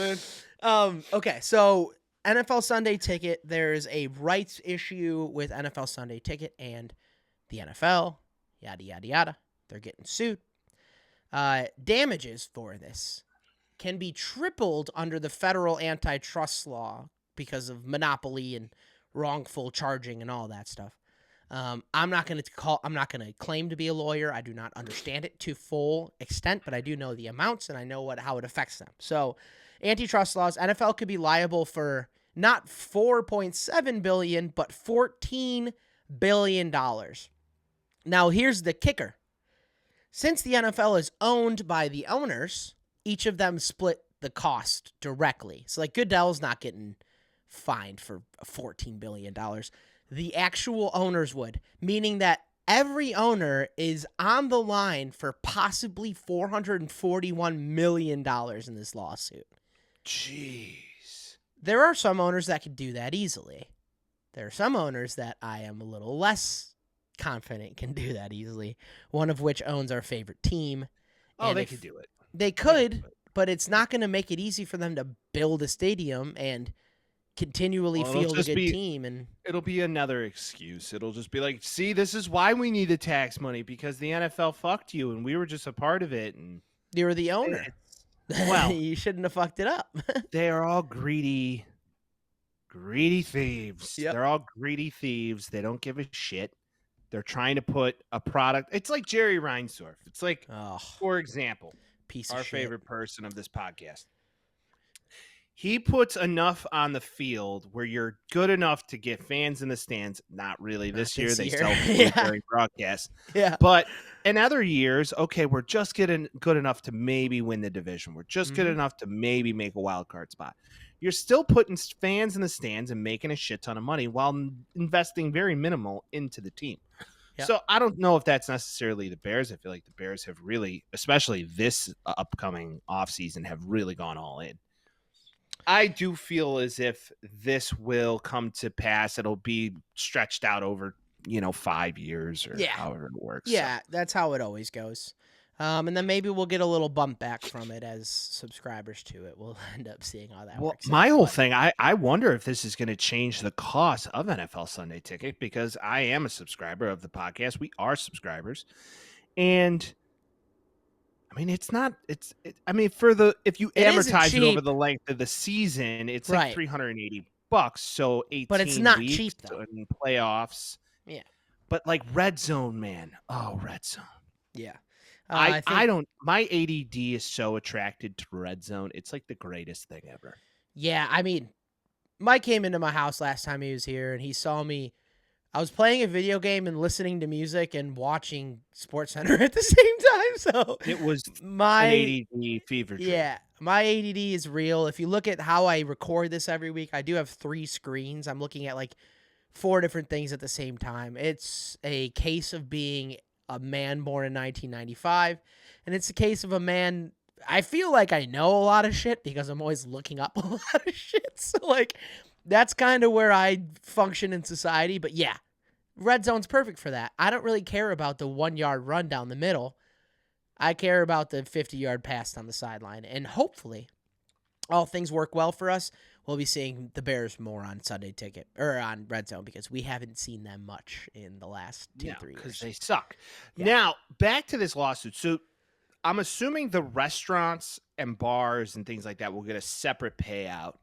in. Okay, so NFL Sunday Ticket, there's a rights issue with NFL Sunday Ticket and the NFL, yada, yada, yada. They're getting sued. Damages for this can be tripled under the federal antitrust law because of monopoly and wrongful charging and all that stuff. I'm not going to claim to be a lawyer. I do not understand it to full extent, but I do know the amounts and I know how it affects them. So, antitrust laws, NFL could be liable for not $4.7 billion, but $14 billion. Now, here's the kicker. Since the NFL is owned by the owners, each of them split the cost directly. So, like, Goodell's not getting fined for $14 billion. The actual owners would, meaning that every owner is on the line for possibly $441 million in this lawsuit. Jeez. There are some owners that could do that easily. There are some owners that I am a little less confident can do that easily, one of which owns our favorite team. Oh, they could do it. They could, but it's not going to make it easy for them to build a stadium and continually field a good team. And it'll be another excuse. It'll just be like, see, this is why we need the tax money, because the NFL fucked you and we were just a part of it. And you were the owner. Well, you shouldn't have fucked it up. They are all greedy thieves. Yep. They're all greedy thieves. They don't give a shit. They're trying to put a product. It's like Jerry Reinsdorf. It's like, for example, our favorite person of this podcast. He puts enough on the field where you're good enough to get fans in the stands. Not really this year. They sell during broadcasts. Yeah. But in other years, okay, we're just getting good enough to maybe win the division. We're just good enough to maybe make a wild card spot. You're still putting fans in the stands and making a shit ton of money while investing very minimal into the team. Yep. So I don't know if that's necessarily the Bears. I feel like the Bears have really, especially this upcoming offseason, have really gone all in. I do feel as if this will come to pass. It'll be stretched out over, 5 years or however it works. Yeah, that's how it always goes. And then maybe we'll get a little bump back from it as subscribers to it. We'll end up seeing how that works. My whole thing, I wonder if this is going to change the cost of NFL Sunday Ticket, because I am a subscriber of the podcast. We are subscribers. And I mean, if you advertise it over the length of the season, it's like $380. So 18 but it's not weeks cheap though. In playoffs. Yeah. But like Red Zone, man. Oh, Red Zone. Yeah. My ADD is so attracted to Red Zone. It's like the greatest thing ever. Yeah, I mean, Mike came into my house last time he was here, and he saw me. I was playing a video game and listening to music and watching SportsCenter at the same time. So it was my an ADD fever dream. Yeah, my ADD is real. If you look at how I record this every week, I do have 3 screens. I'm looking at like 4 different things at the same time. It's a case of being a man born in 1995, and it's a case of a man. I feel like I know a lot of shit because I'm always looking up a lot of shit. So like, that's kind of where I function in society. But yeah, Red Zone's perfect for that. I don't really care about the 1-yard run down the middle. I care about the 50-yard pass on the sideline, and hopefully, all things work well for us. We'll be seeing the Bears more on Sunday Ticket or on Red Zone because we haven't seen them much in the last 2-3 years. Because they suck. Yeah. Now, back to this lawsuit. So I'm assuming the restaurants and bars and things like that will get a separate payout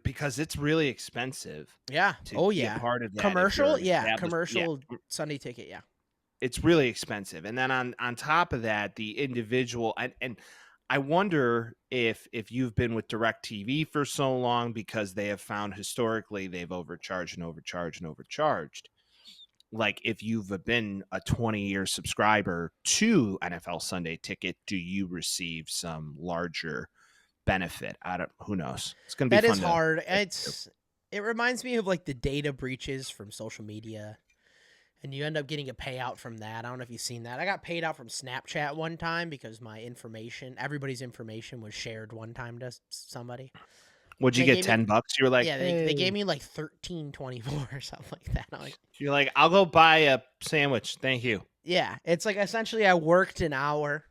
because it's really expensive. Yeah. To be a part of that. Commercial? Yeah. Commercial Sunday Ticket. Yeah. It's really expensive. And then on top of that, the individual and I wonder if you've been with DirecTV for so long, because they have found historically they've overcharged. Like if you've been a 20-year subscriber to NFL Sunday Ticket, do you receive some larger benefit? Who knows? It's going to be fun. That is hard. It reminds me of like the data breaches from social media. And you end up getting a payout from that. I don't know if you've seen that. I got paid out from Snapchat one time because everybody's information was shared one time to somebody. Would you get $10? You were like, yeah, they gave me like $13.24 or something like that. You're like, I'll go buy a sandwich. Thank you. Yeah, it's like essentially I worked an hour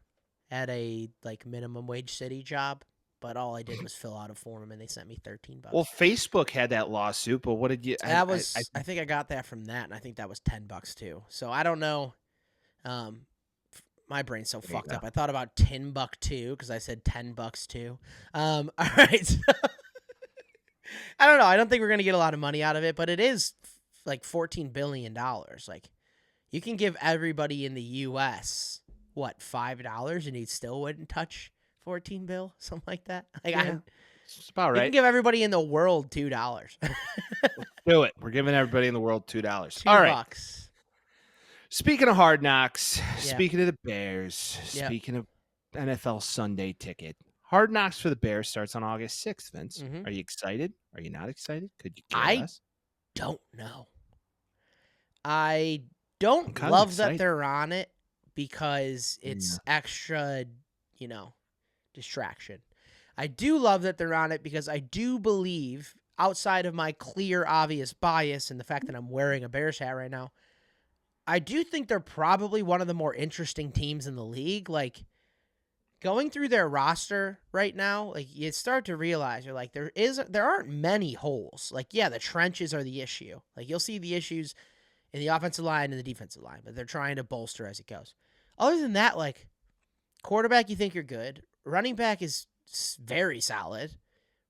at a like minimum wage city job, but all I did was fill out a form and they sent me $13. Well, Facebook had that lawsuit, but what did you? I think I got that from that, and I think that was $10 too. So I don't know. My brain's so fucked up. I thought about $10 too because I said $10 too. All right. So I don't know. I don't think we're gonna get a lot of money out of it, but it is like $14 billion. Like, you can give everybody in the U.S. what $5, and he still wouldn't touch $14 bill, something like that. Like, yeah, it's about right. You can give everybody in the world $2. Do it. We're giving everybody in the world $2. $2. All right. Speaking of Hard Knocks, speaking of the Bears, speaking of NFL Sunday Ticket, Hard Knocks for the Bears starts on August 6th, Vince. Mm-hmm. Are you excited? Are you not excited? Could you care less? Don't know. I don't love that they're on it because it's extra, distraction. I do love that they're on it because I do believe, outside of my clear, obvious bias and the fact that I'm wearing a Bears hat right now, I do think they're probably one of the more interesting teams in the league. Like, going through their roster right now, like, you start to realize you're like, there aren't many holes. Like, yeah, the trenches are the issue. Like, you'll see the issues in the offensive line and the defensive line, but they're trying to bolster as it goes. Other than that, like, quarterback, you think you're good. Running back is very solid.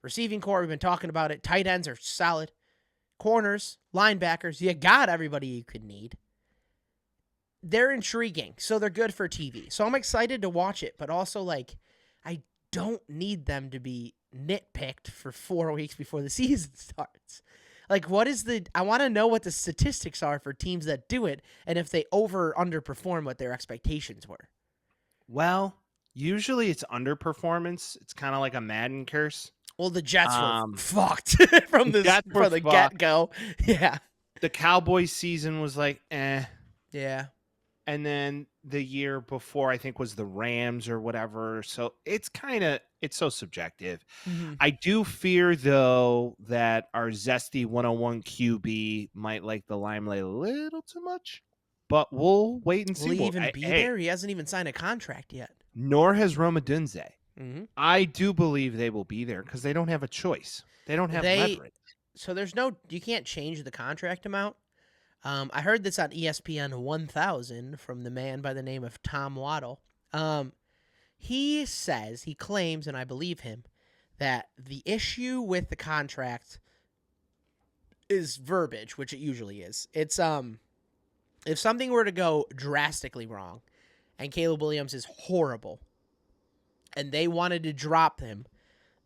Receiving core, we've been talking about it. Tight ends are solid. Corners, linebackers, you got everybody you could need. They're intriguing, so they're good for TV. So I'm excited to watch it, but also, like, I don't need them to be nitpicked for 4 weeks before the season starts. Like, I want to know what the statistics are for teams that do it and if they underperform what their expectations were. Well, usually it's underperformance. It's kind of like a Madden curse. Well, the Jets were fucked from the get-go. Yeah. The Cowboys season was like, eh. Yeah. And then the year before, I think, was the Rams or whatever. So it's so subjective. Mm-hmm. I do fear, though, that our zesty 101 QB might like the limelight a little too much. but we'll wait and see. Will he even be hey, there? He hasn't even signed a contract yet. Nor has Roma Dunze. Mm-hmm. I do believe they will be there because they don't have a choice. They don't have leverage. So you can't change the contract amount. I heard this on ESPN 1000 from the man by the name of Tom Waddle. He claims, and I believe him, that the issue with the contract is verbiage, which it usually is. It's if something were to go drastically wrong, and Caleb Williams is horrible, and they wanted to drop him,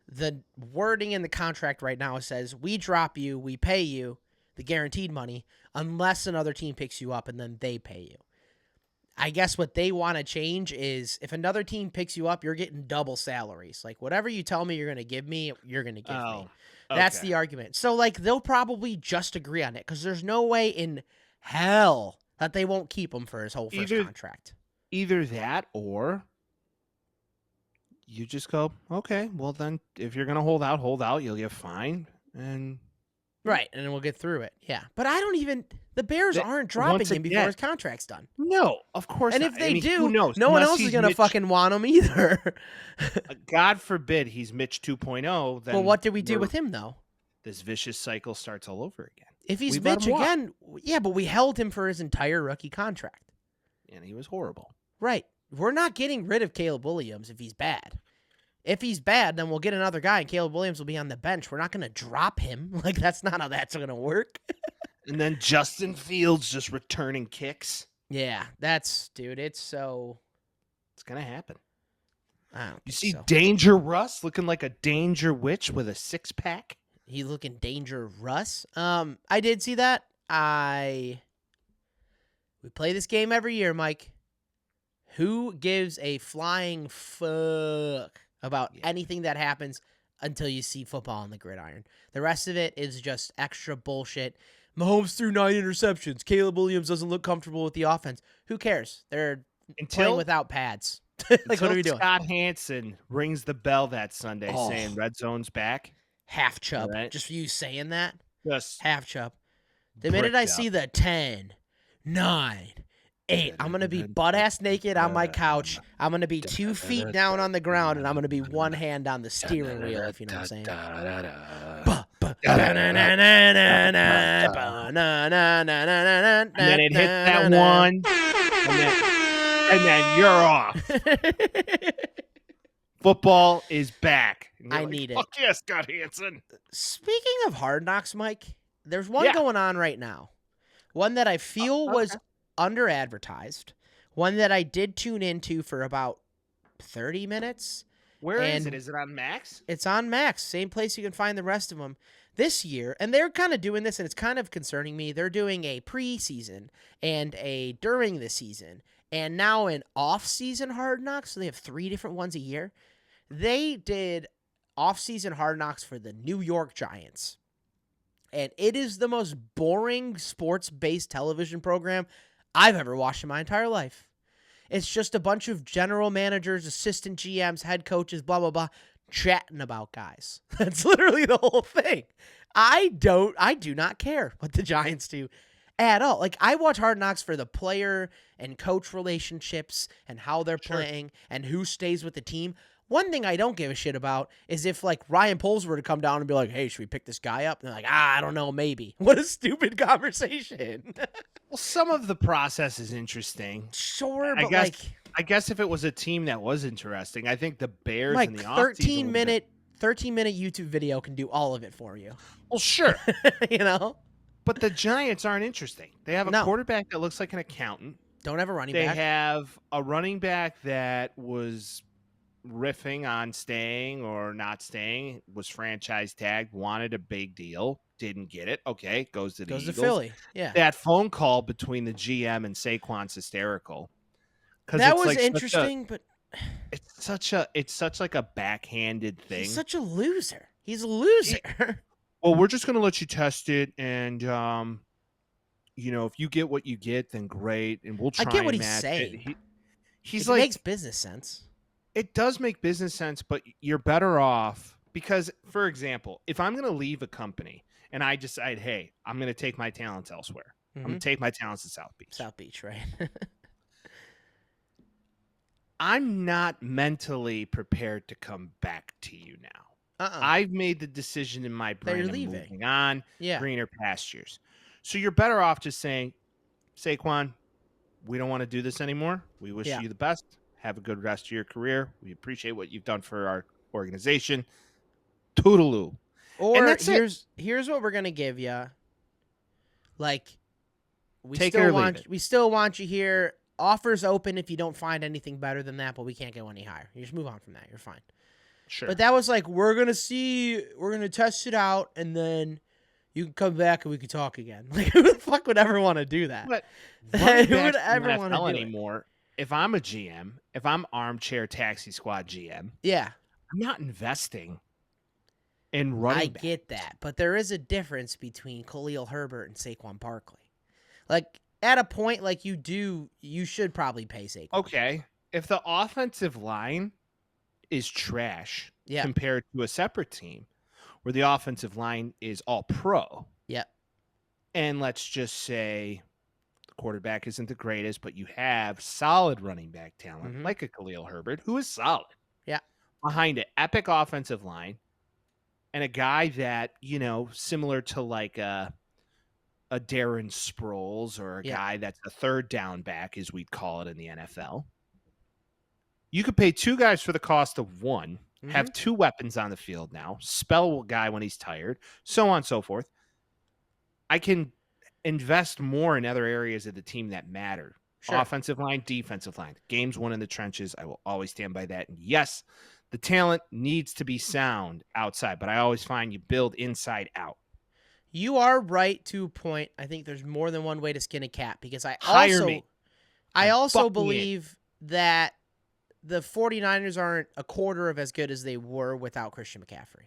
the wording in the contract right now says, we drop you, we pay you the guaranteed money, unless another team picks you up and then they pay you. I guess what they want to change is if another team picks you up, you're getting double salaries. Like whatever you tell me you're going to give me, you're going to give me. That's the argument. So like they'll probably just agree on it because there's no way in hell that they won't keep him for his whole first contract. Either that or you just go, okay, well then if you're going to hold out, you'll get fined. And right, and then we'll get through it. Yeah, but the Bears aren't dropping him before his contract's done. No, of course not. And if they do, who knows? No one else is going to fucking want him either. God forbid he's Mitch 2.0. Then well, what did we do with him, though? This vicious cycle starts all over again. If he's Mitch again, yeah, but we held him for his entire rookie contract. And he was horrible. Right. We're not getting rid of Caleb Williams if he's bad. If he's bad, then we'll get another guy, and Caleb Williams will be on the bench. We're not going to drop him. Like, that's not how that's going to work. And then Justin Fields just returning kicks. Yeah, dude, it's going to happen. You see Danger Russ looking like a danger witch with a six-pack? He's looking Danger Russ? I did see that. We play this game every year, Mike. Who gives a flying fuck about anything that happens until you see football on the gridiron? The rest of it is just extra bullshit. Mahomes threw 9 interceptions. Caleb Williams doesn't look comfortable with the offense. Who cares? They're playing without pads. Like, what are we doing? Scott Hansen rings the bell that Sunday saying red zone's back. Half chub. Right. Just for you saying that? Just half chub. The minute I see the 10, 9, 8, I'm going to be butt-ass naked on my couch. I'm going to be 2 feet down on the ground, and I'm going to be one hand on the steering wheel, if you know what I'm saying. And then it hits that one, and then you're off. Football is back. I need it. Fuck yes, Scott Hansen. Speaking of Hard Knocks, Mike, there's one going on right now. One that I feel was under-advertised. One that I did tune into for about 30 minutes. Where is it? Is it on Max? It's on Max. Same place you can find the rest of them. This year, and they're kind of doing this, and it's kind of concerning me, they're doing a preseason and a during the season, and now an off-season Hard Knocks, so they have 3 different ones a year. They did off-season Hard Knocks for the New York Giants, and it is the most boring sports-based television program I've ever watched in my entire life. It's just a bunch of general managers, assistant GMs, head coaches, blah, blah, blah, chatting about guys. That's literally the whole thing. I do not care what the Giants do at all. Like, I watch Hard Knocks for the player and coach relationships and how they're playing and who stays with the team. One thing I don't give a shit about is if, like, Ryan Poles were to come down and be like, hey, should we pick this guy up? And they're like, I don't know, maybe. What a stupid conversation. Well, some of the process is interesting. Sure, but I guess if it was a team that was interesting, I think the Bears like in the 13-minute YouTube video can do all of it for you. Well, sure. You know? But the Giants aren't interesting. They have a quarterback that looks like an accountant. Don't have a running back. They have a running back that was riffing on staying or not staying, was franchise tagged, wanted a big deal, didn't get it. Okay, goes to Eagles. To Philly. Yeah. That phone call between the GM and Saquon's hysterical. That was like interesting, but it's such like a backhanded thing. He's such a loser. He's a loser. Well, we're just gonna let you test it, and if you get what you get, then great, and we'll try. I get what and he's match saying. He's it like, makes business sense. It does make business sense, but you're better off because, for example, if I'm gonna leave a company and I decide, hey, I'm gonna take my talents elsewhere, I'm going to take my talents to South Beach. South Beach, right? I'm not mentally prepared to come back to you now. I've made the decision in my brain of moving on, greener pastures. So you're better off just saying, Saquon, we don't want to do this anymore. We wish you the best. Have a good rest of your career. We appreciate what you've done for our organization. Toodaloo. Or here's what we're gonna give you. Like, we still want you here. Offers open if you don't find anything better than that, but we can't go any higher. You just move on from that. You're fine. Sure. But that was like, we're gonna test it out, and then you can come back and we can talk again. Like, who the fuck would ever want to do that? But who would ever want to do anymore? If I'm a GM, if I'm armchair taxi squad GM, I'm not investing in running back. I get that, but there is a difference between Khalil Herbert and Saquon Barkley. Like, at a point, like, you should probably pay Saquon. Okay. If the offensive line is trash compared to a separate team where the offensive line is all pro. Yep. And let's just say the quarterback isn't the greatest, but you have solid running back talent like a Khalil Herbert, who is solid. Yeah. Behind an epic offensive line and a guy that, similar to like a Darren Sproles or a guy that's a third down back, as we'd call it in the NFL. You could pay two guys for the cost of one, have two weapons on the field now, spell a guy when he's tired, so on and so forth. I can invest more in other areas of the team that matter. Sure. Offensive line, defensive line. Games won in the trenches. I will always stand by that. And yes, the talent needs to be sound outside, but I always find you build inside out. You are right to a point. I think there's more than one way to skin a cat, because I also believe that the 49ers aren't a quarter of as good as they were without Christian McCaffrey.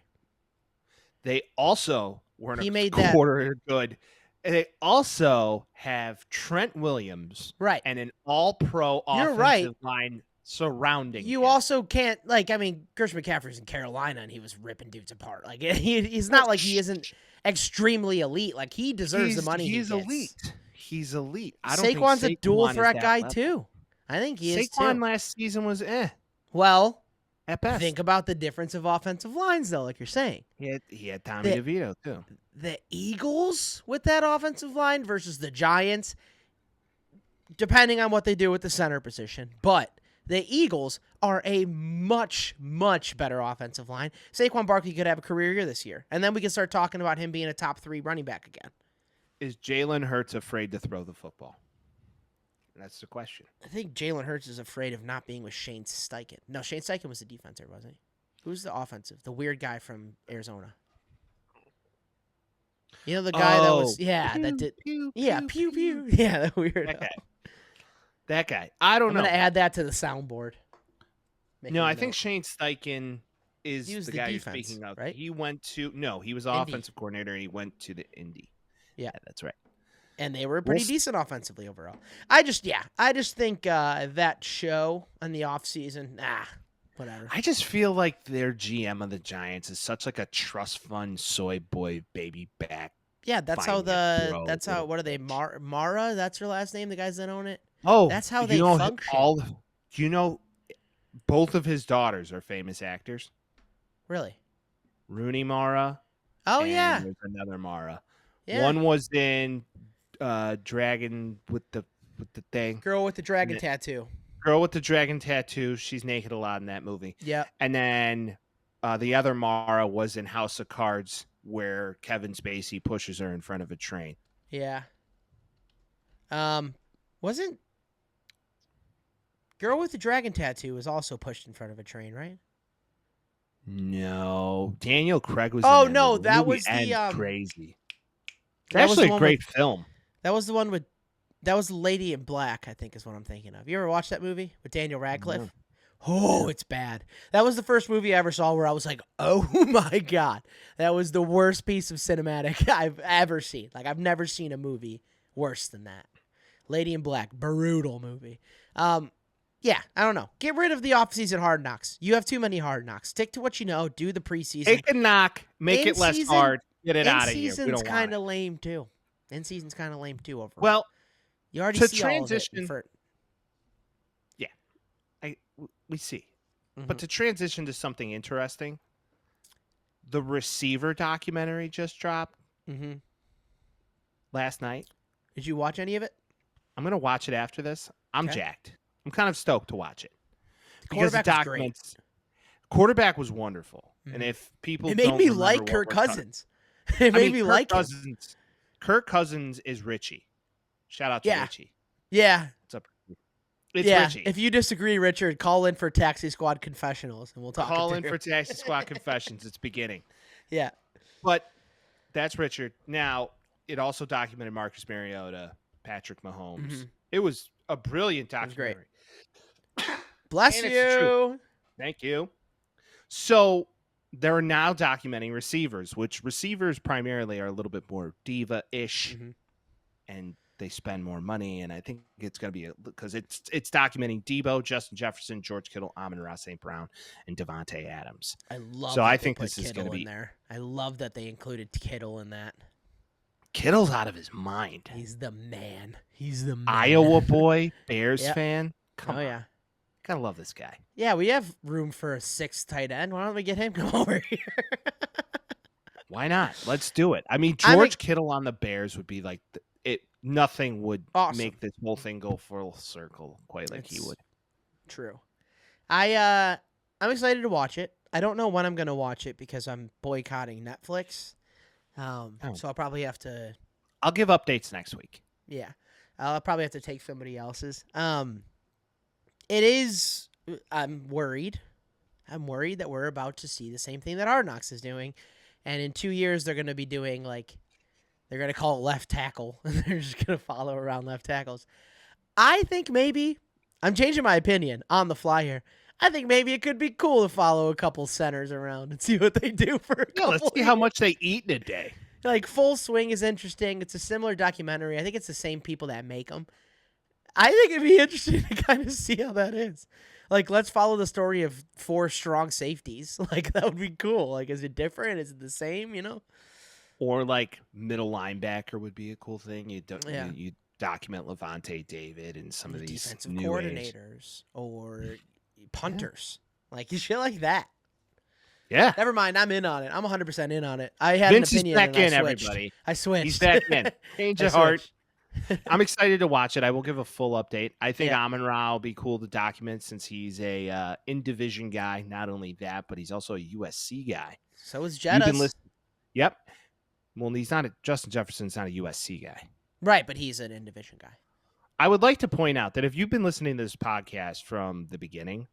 They also weren't a quarter good. And they also have Trent Williams and an all-pro offensive line surrounding you him. Also can't, Christian McCaffrey's in Carolina and he was ripping dudes apart. Like, he's not like he isn't extremely elite. Like, he deserves the money he gets. He's elite. Saquon's a dual threat guy too. I think he is too. Saquon last season was Well, at best. Think about the difference of offensive lines, though, like you're saying. He had Tommy DeVito, too. The Eagles with that offensive line versus the Giants, depending on what they do with the center position. But the Eagles are a much, much better offensive line. Saquon Barkley could have a career year this year. And then we can start talking about him being a top 3 running back again. Is Jalen Hurts afraid to throw the football? That's the question. I think Jalen Hurts is afraid of not being with Shane Steichen. No, Shane Steichen was the defensive, wasn't he? Who's the offensive? The weird guy from Arizona. You know, the guy that was, that did, pew, pew. Yeah, that weird. That guy. I don't know. I'm going to add that to the soundboard. No, I think Shane Steichen is the guy you're speaking of. Right? He was offensive coordinator and he went to the Indy. Yeah, that's right. And they were pretty decent offensively overall. I just think that show on the offseason, whatever. I just feel like their GM of the Giants is such like a trust fund soy boy baby back. Yeah, what are they, Mara? That's her last name, the guys that own it? Oh. That's how they function. Both of his daughters are famous actors. Really? Rooney Mara. Oh, and yeah. There's another Mara. Yeah. One was in Dragon with the thing. Girl with the dragon tattoo. Girl with the dragon tattoo. She's naked a lot in that movie. Yeah. And then the other Mara was in House of Cards, where Kevin Spacey pushes her in front of a train. Yeah. Wasn't Girl with the dragon tattoo was also pushed in front of a train, right? No. Daniel Craig was Oh, in no, movie. that was the crazy. That's actually a great film. That was the one with Lady in Black, I think is what I'm thinking of. You ever watch that movie with Daniel Radcliffe? No. Oh, it's bad. That was the first movie I ever saw where I was like, oh my God. That was the worst piece of cinematic I've ever seen. Like, I've never seen a movie worse than that. Lady in Black, brutal movie. Yeah, I don't know. Get rid of the offseason hard knocks. You have too many hard knocks. Stick to what you know. Do the preseason. Take a knock. Make it less hard. Get it out of here. Season's kind of lame too. In season's kind of lame too. Overall. Well, you already to see all of it. transition- we see. Mhm. But to transition to something interesting, the Receiver documentary just dropped last night. Did you watch any of it? I'm going to watch it after this. I'm Okay. jacked. I'm kind of stoked to watch it. The Because the quarterback was great. documents quarterback was wonderful. And if people It made don't me remember like what Kirk we're talking- Cousins. It made me Kirk like him. Cousins. Kirk Cousins is Richie. Shout out to Yeah. Richie. Yeah. What's up? It's yeah. Richie. If you disagree, Richard, call in for Taxi Squad confessionals, and we'll talk. Call it in through. for Taxi Squad Confessions. It's beginning. Yeah. But that's Richard. Now, it also documented Marcus Mariota, Patrick Mahomes. It was a brilliant was great. documentary. Bless And it's the truth. you. Thank you. So they're now documenting receivers, which receivers primarily are a little bit more diva-ish, and they spend more money. And I think it's going to be because it's documenting Debo, Justin Jefferson, George Kittle, Amon-Ra St. Brown, and Devontae Adams. I love. So that I they think put this is Kittle gonna be- in there. I love that they included Kittle in that. Kittle's out of his mind. He's the man. He's the man. Iowa boy, Bears Yep. fan. Come on. yeah. Gotta love this guy. Yeah, we have room for a sixth tight end. Why don't we get him come over here? Why not? Let's do it. I mean, I George mean- Kittle on the Bears would be like it. Nothing would Awesome. make this whole thing go full circle quite like he It's- would. True. I'm excited to watch it. I don't know when I'm gonna watch it because I'm boycotting Netflix. So I'll probably have to. I'll give updates next week. Yeah, I'll probably have to take somebody else's. It is. I'm worried. I'm worried that we're about to see the same thing that Hard Knocks is doing, and in 2 years they're going to be doing they're going to call it left tackle, and they're just going to follow around left tackles. I think maybe I'm changing my opinion on the fly here. I think maybe it could be cool to follow a couple centers around and see what they do for a Yeah, let's couple see how much they eat in a day. Full Swing is interesting. It's a similar documentary. I think it's the same people that make them. I think it'd be interesting to kind of see how that is. Let's follow the story of 4 strong safeties. That would be cool. Is it different? Is it the same? Or middle linebacker would be a cool thing. You Yeah. you document Levante David and some of these defensive new age. coordinators or punters. Shit like that. Yeah. Never mind. I'm in on it. I'm 100% in on it. I had Vince an is opinion. back and I in, switched. everybody. I switched. He's back in. Change I of heart. switched. I'm excited to watch it. I will give a full update. I think Yeah. Amon-Ra will be cool to document since he's a in-division guy. Not only that, but he's also a USC guy. So is You've been Jettas. listening. Yep. Well, he's not. Justin Jefferson's not a USC guy. Right, but he's an in-division guy. I would like to point out that if you've been listening to this podcast from the beginning,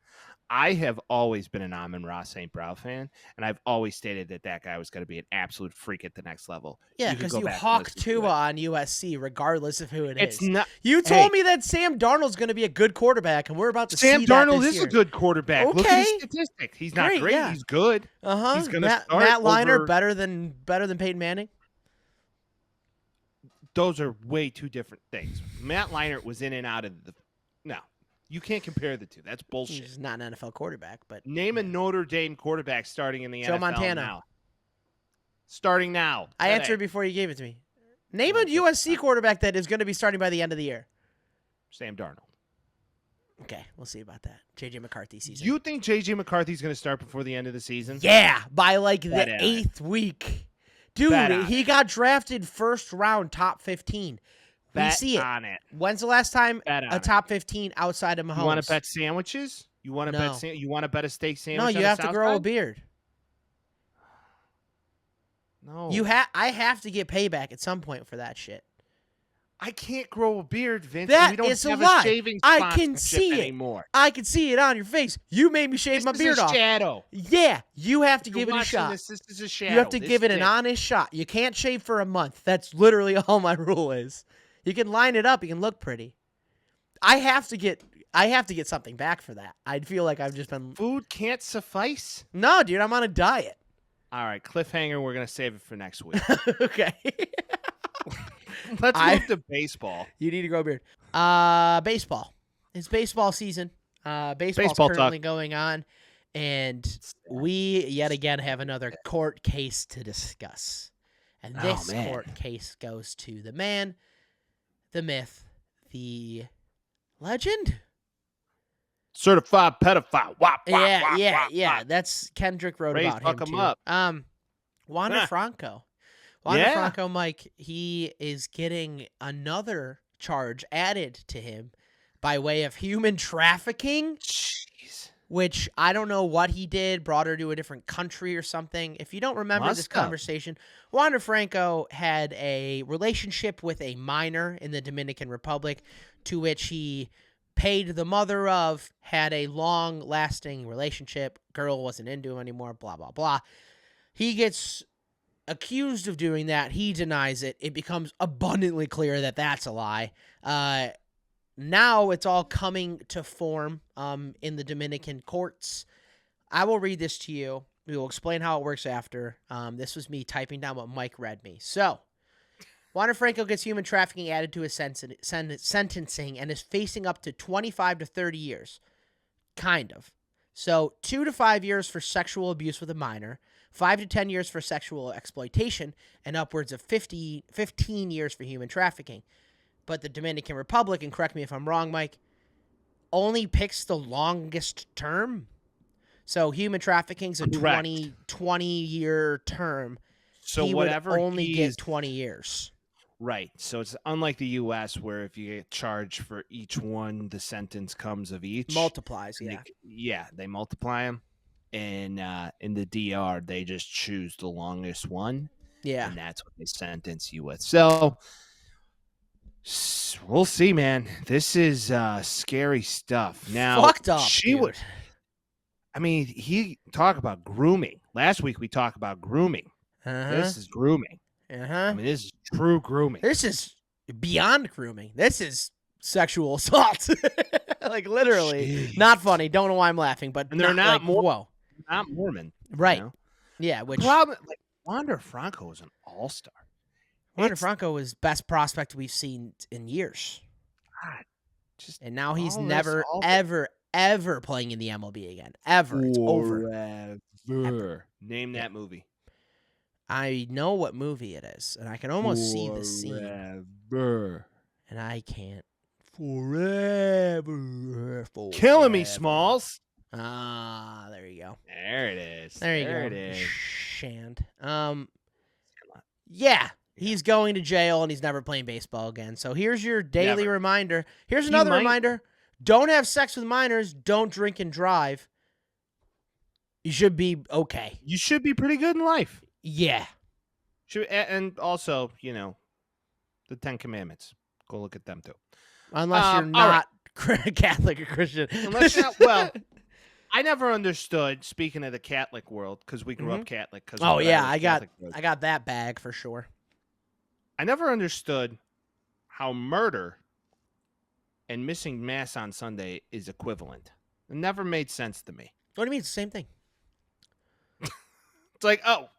I have always been an Amon-Ra St. Brown fan, and I've always stated that guy was going to be an absolute freak at the next level. Yeah, could because go you back and hawk listen to Tua it. on USC, regardless of who it is. It's not. You told Hey. me that Sam Darnold's going to be a good quarterback, and we're about to Sam see that Darnold this is year. a good quarterback. Look at his Okay. statistics. He's not Great, great. yeah. He's good. Uh-huh. He's gonna Matt start Leinart over- better than Peyton Manning. Those are way two different things. Matt Leinart was in and out of the. No, you can't compare the two. That's bullshit. He's not an NFL quarterback, but Name a Notre Dame quarterback starting in the Joe NFL Montana. now. Starting now. I today. answered before you gave it to me. Name No, a but- USC quarterback that is going to be starting by the end of the year. Sam Darnold. Okay, we'll see about that. JJ McCarthy season. You think J.J. McCarthy's going to start before the end of the season? Yeah, by Bet the on it. 8th week. Dude, Bet on he got drafted first round, top 15. We Bet see it. on it. When's the last time Bet on a it. top 15 outside of Mahomes? You want to bet sandwiches? You want to No. bet? You want to bet a steak sandwich? No, on you the have to South grow a Side? beard. No, I have to get payback at some point for that shit. I can't grow a beard, Vince. That and we don't is a have lie. a shaving I can sponsorship see it. anymore. I can see it on your face. You made me shave my This beard is a off. shadow. Yeah, you have to You're give it a watching shot. This is a shadow. You have to This give it is an honest shot. You can't shave for a month. That's literally all my rule is. You can line it up. You can look pretty. I have to get something back for that. I feel like I've just been. Food can't suffice. No, dude, I'm on a diet. All right, cliffhanger. We're gonna save it for next week. Okay. Let's move to baseball. You need to grow a beard. Baseball. It's baseball season. Baseball's Baseball currently going on, and we yet again have another court case to discuss. And Oh, this man. court case goes to the man, the myth, the legend. Certified pedophile. Wop, wop, wop, wop, Yeah. wop. That's Kendrick wrote Ray, about fuck him him too. up. Wander Huh. Franco. Wander Yeah. Franco, Mike, he is getting another charge added to him by way of human trafficking, Jeez. which I don't know what he did, brought her to a different country or something. If you don't remember this Must have. conversation, Wander Franco had a relationship with a minor in the Dominican Republic, to which he paid the mother of, had a long-lasting relationship. Girl wasn't into him anymore, blah, blah, blah. He gets accused of doing that. He denies it. It becomes abundantly clear that that's a lie. Now it's all coming to form in the Dominican courts. I will read this to you. We will explain how it works after. This was me typing down what Mike read me. So, Wander Franco gets human trafficking added to his sentencing and is facing up to 25 to 30 years. Kind of. So 2 to 5 years for sexual abuse with a minor, 5 to 10 years for sexual exploitation, and upwards of 15 years for human trafficking. But the Dominican Republic, and correct me if I'm wrong, Mike, only picks the longest term. So human trafficking is a Correct. 20-year term. So he whatever would only he's get 20 years. right. So it's unlike the U.S. where if you get charged for each one, the sentence comes of each. Multiplies, yeah. They multiply them. And in the DR, they just choose the longest one. Yeah. And that's what they sentence you with. So we'll see, man. This is scary stuff. Now, Fucked up, she dude. would. I mean, he talked about grooming. Last week we talked about grooming. Uh-huh. This is grooming. Uh-huh. I mean, this is true grooming. This is beyond grooming. This is sexual assault. Like, literally. Jeez. Not funny. Don't know why I'm laughing, but And they're not like, more- whoa. Not Mormon. Right. You know? Yeah, which Problem, like, Wander Franco is an all-star. Wander It's- Franco was best prospect we've seen in years. God, just And now he's all this, never, all ever playing in the MLB again. Ever. It's over. Forever. Name that movie. I know what movie it is, and I can almost see the scene. Forever. And I can't. Forever. Killing me, forever. Smalls. Ah, there you go. There it is. There you go. It is. Shand. Yeah, he's going to jail and he's never playing baseball again. So here's your daily Never. reminder. Here's He another might- reminder. Don't have sex with minors. Don't drink and drive. You should be okay. You should be pretty good in life. Yeah. And also, you know, the 10 Commandments. Go look at them too. Unless you're all not Catholic or Christian. Unless you're not, well, I never understood, speaking of the Catholic world, because we grew Mhm. up Catholic. Cause Oh, of yeah, Irish I got- Catholic roots. I got that bag for sure. I never understood how murder and missing Mass on Sunday is equivalent. It never made sense to me. What do you mean? It's the same thing. It's like, oh,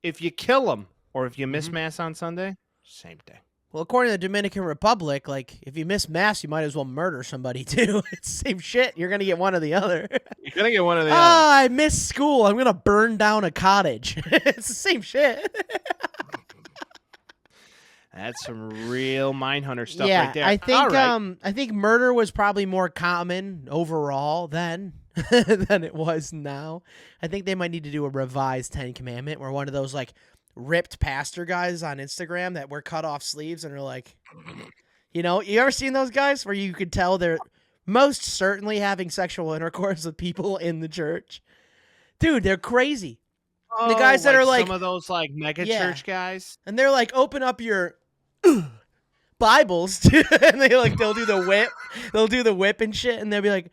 if you kill them or if you miss Mhm. Mass on Sunday, same thing. Well, according to the Dominican Republic, like, if you miss Mass, you might as well murder somebody, too. It's the same shit. You're going to get one or the other. You're going to get one of the other. I missed school. I'm going to burn down a cottage. It's the same shit. That's some real Mindhunter stuff yeah, right there. I think All right. I think murder was probably more common overall then than it was now. I think they might need to do a revised 10 Commandment where one of those like ripped pastor guys on Instagram that wear cut off sleeves and are like, you know, you ever seen those guys where you could tell they're most certainly having sexual intercourse with people in the church? Dude, they're crazy. the guys that are like- some of those like mega Yeah. church guys. And they're like, open up your Bibles, and they'll do the whip. They'll do the whip and shit, and they'll be like,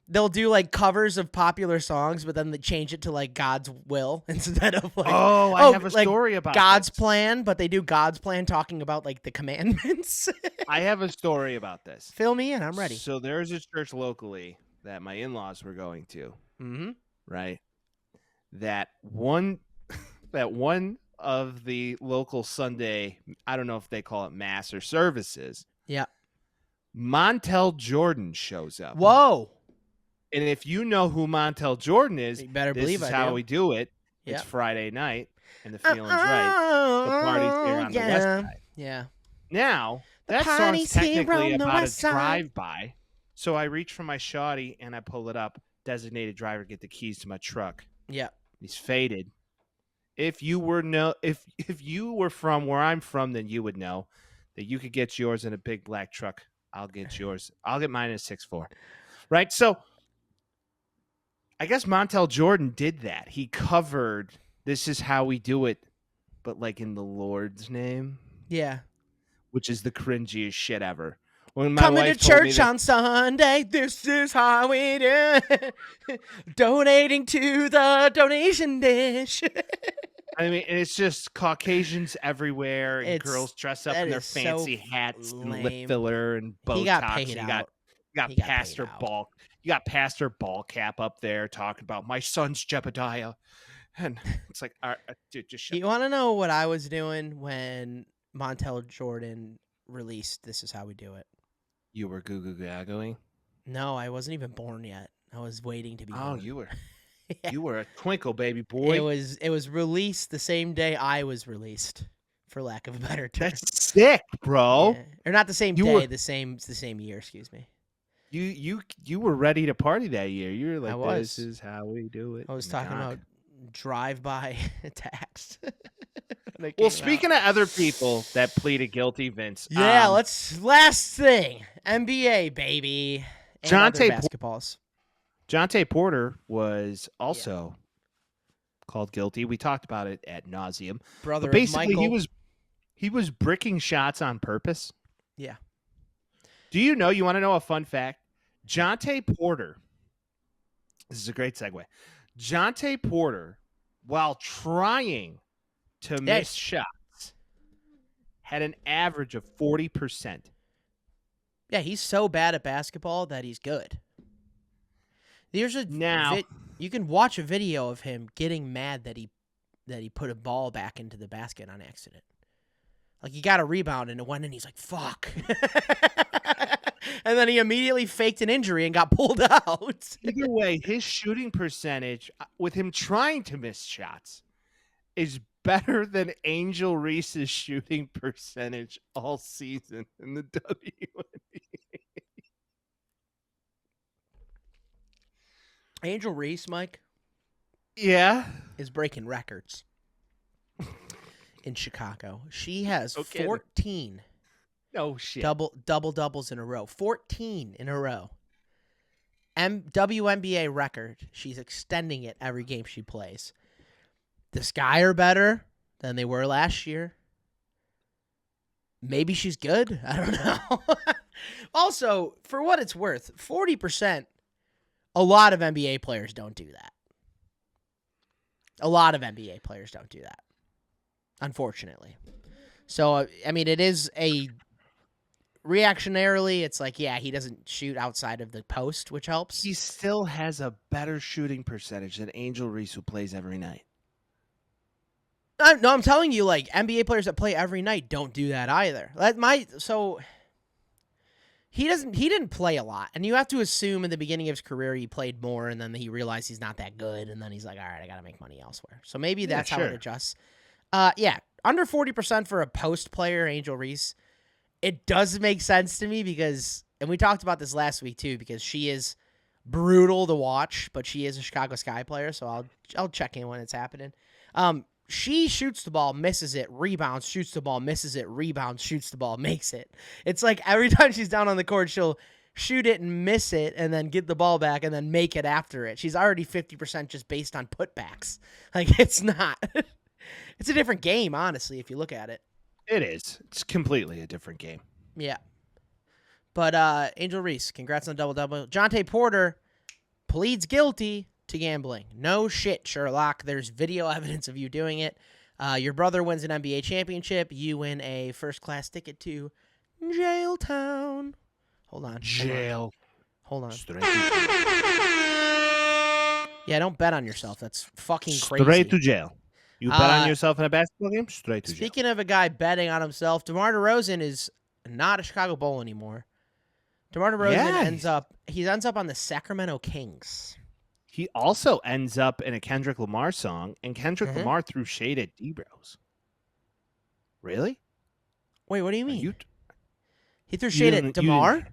they'll do like covers of popular songs, but then they change it to like God's will instead of like, Oh, I have a like story about God's this. plan, but they do God's plan talking about like the commandments. I have a story about this. Fill me in. I'm ready. So there's a church locally that my in-laws were going to, Mm-hmm. right? That one of the local Sunday, I don't know if they call it mass or services. Yeah. Montel Jordan shows up. Whoa. And if you know who Montel Jordan is, You better this believe is I how do. we do it. Yeah. It's Friday night. and the feeling's right, the party's here on the west side. Yeah. Now, The that song's party's here technically on the about a west side. drive-by. So I reach for my shawty and I pull it up. Designated driver, get the keys to my truck. Yeah. He's faded. If you were from where I'm from, then you would know that you could get yours in a big black truck. I'll get yours. I'll get mine in a 6'4". Right? So I guess Montel Jordan did that. He covered This Is How We Do It, but like in the Lord's name. Yeah. Which is the cringiest shit ever. When my Coming to wife told me church that, on Sunday, this is how we do it. Donating to the donation dish. I mean, it's just Caucasians everywhere, and girls dress up that in their is so fancy hats and lip lame. filler and Botox. He got paid you out. got He got Pastor paid out. Ball. You got Pastor Ballcap up there talking about my son's Jebediah, and it's like, all right, dude, just shut You want to know what I was doing when Montel Jordan released This Is How We Do It? You were goo goo gagoing. No, I wasn't even born yet. I was waiting to be born. Oh, you were. Yeah. You were a twinkle, baby boy. It was released the same day I was released, for lack of a better term. That's sick, bro. Yeah. Or not the same You day, were- the same year, excuse me. You were ready to party that year. You were like, I was. This is how we do it. I was in talking Cock. about drive-by attacks. Well, speaking of other people that pleaded guilty, Vince. Yeah, last thing. NBA, baby. And Johntay other basketballs. Johntay Porter was also called guilty. We talked about it ad nauseum. Brother But basically, of Michael. he was bricking shots on purpose. Yeah. Do you know? You want to know a fun fact? Johntay Porter. This is a great segue. Johntay Porter, while trying to miss shots, had an average of 40%. Yeah, he's so bad at basketball that he's good. There's a Now- you can watch a video of him getting mad that he put a ball back into the basket on accident. Like he got a rebound and it went in. He's like, "Fuck!" And then he immediately faked an injury and got pulled out. Either way, his shooting percentage, with him trying to miss shots, is better than Angel Reese's shooting percentage all season in the WNBA. Angel Reese, Mike, Yeah. is breaking records in Chicago. She has Okay. 14 No shit. double doubles in a row. 14 in a row. WNBA record. She's extending it every game she plays. The Sky are better than they were last year. Maybe she's good. I don't know. Also, for what it's worth, 40%, a lot of NBA players don't do that. A lot of NBA players don't do that, unfortunately. So, I mean, it is a reactionarily, it's like, yeah, he doesn't shoot outside of the post, which helps. He still has a better shooting percentage than Angel Reese, who plays every night. No, I'm telling you, like, NBA players that play every night don't do that either. He didn't play a lot, and you have to assume in the beginning of his career he played more, and then he realized he's not that good, and then he's like, all right, I got to make money elsewhere. So maybe that's how it adjusts. Yeah, under 40% for a post player, Angel Reese. It does make sense to me because, and we talked about this last week too, because she is brutal to watch, but she is a Chicago Sky player, so I'll check in when it's happening. She shoots the ball, misses it, rebounds, shoots the ball, misses it, rebounds, shoots the ball, makes it. It's like every time she's down on the court, she'll shoot it and miss it and then get the ball back and then make it after it. She's already 50% just based on putbacks. Like, it's not. It's a different game, honestly, if you look at it. It is. It's completely a different game. Yeah. But Angel Reese, congrats on double-double. Johntay Porter pleads guilty to gambling. No shit, Sherlock. There's video evidence of you doing it. Your brother wins an NBA championship. You win a first-class ticket to Jailtown. Hold on. Jail. Hold on. Straight Yeah, don't bet on yourself. That's fucking crazy. Straight to jail. You bet on yourself in a basketball game? Straight to jail. Speaking of a guy betting on himself, DeMar DeRozan is not a Chicago Bull anymore. DeMar DeRozan ends up on the Sacramento Kings. He also ends up in a Kendrick Lamar song, and Kendrick Mhm. Lamar threw shade at D-Rose. Really? Wait, what do you Are mean? you- He threw you shade didn't- at you didn't- DeMar?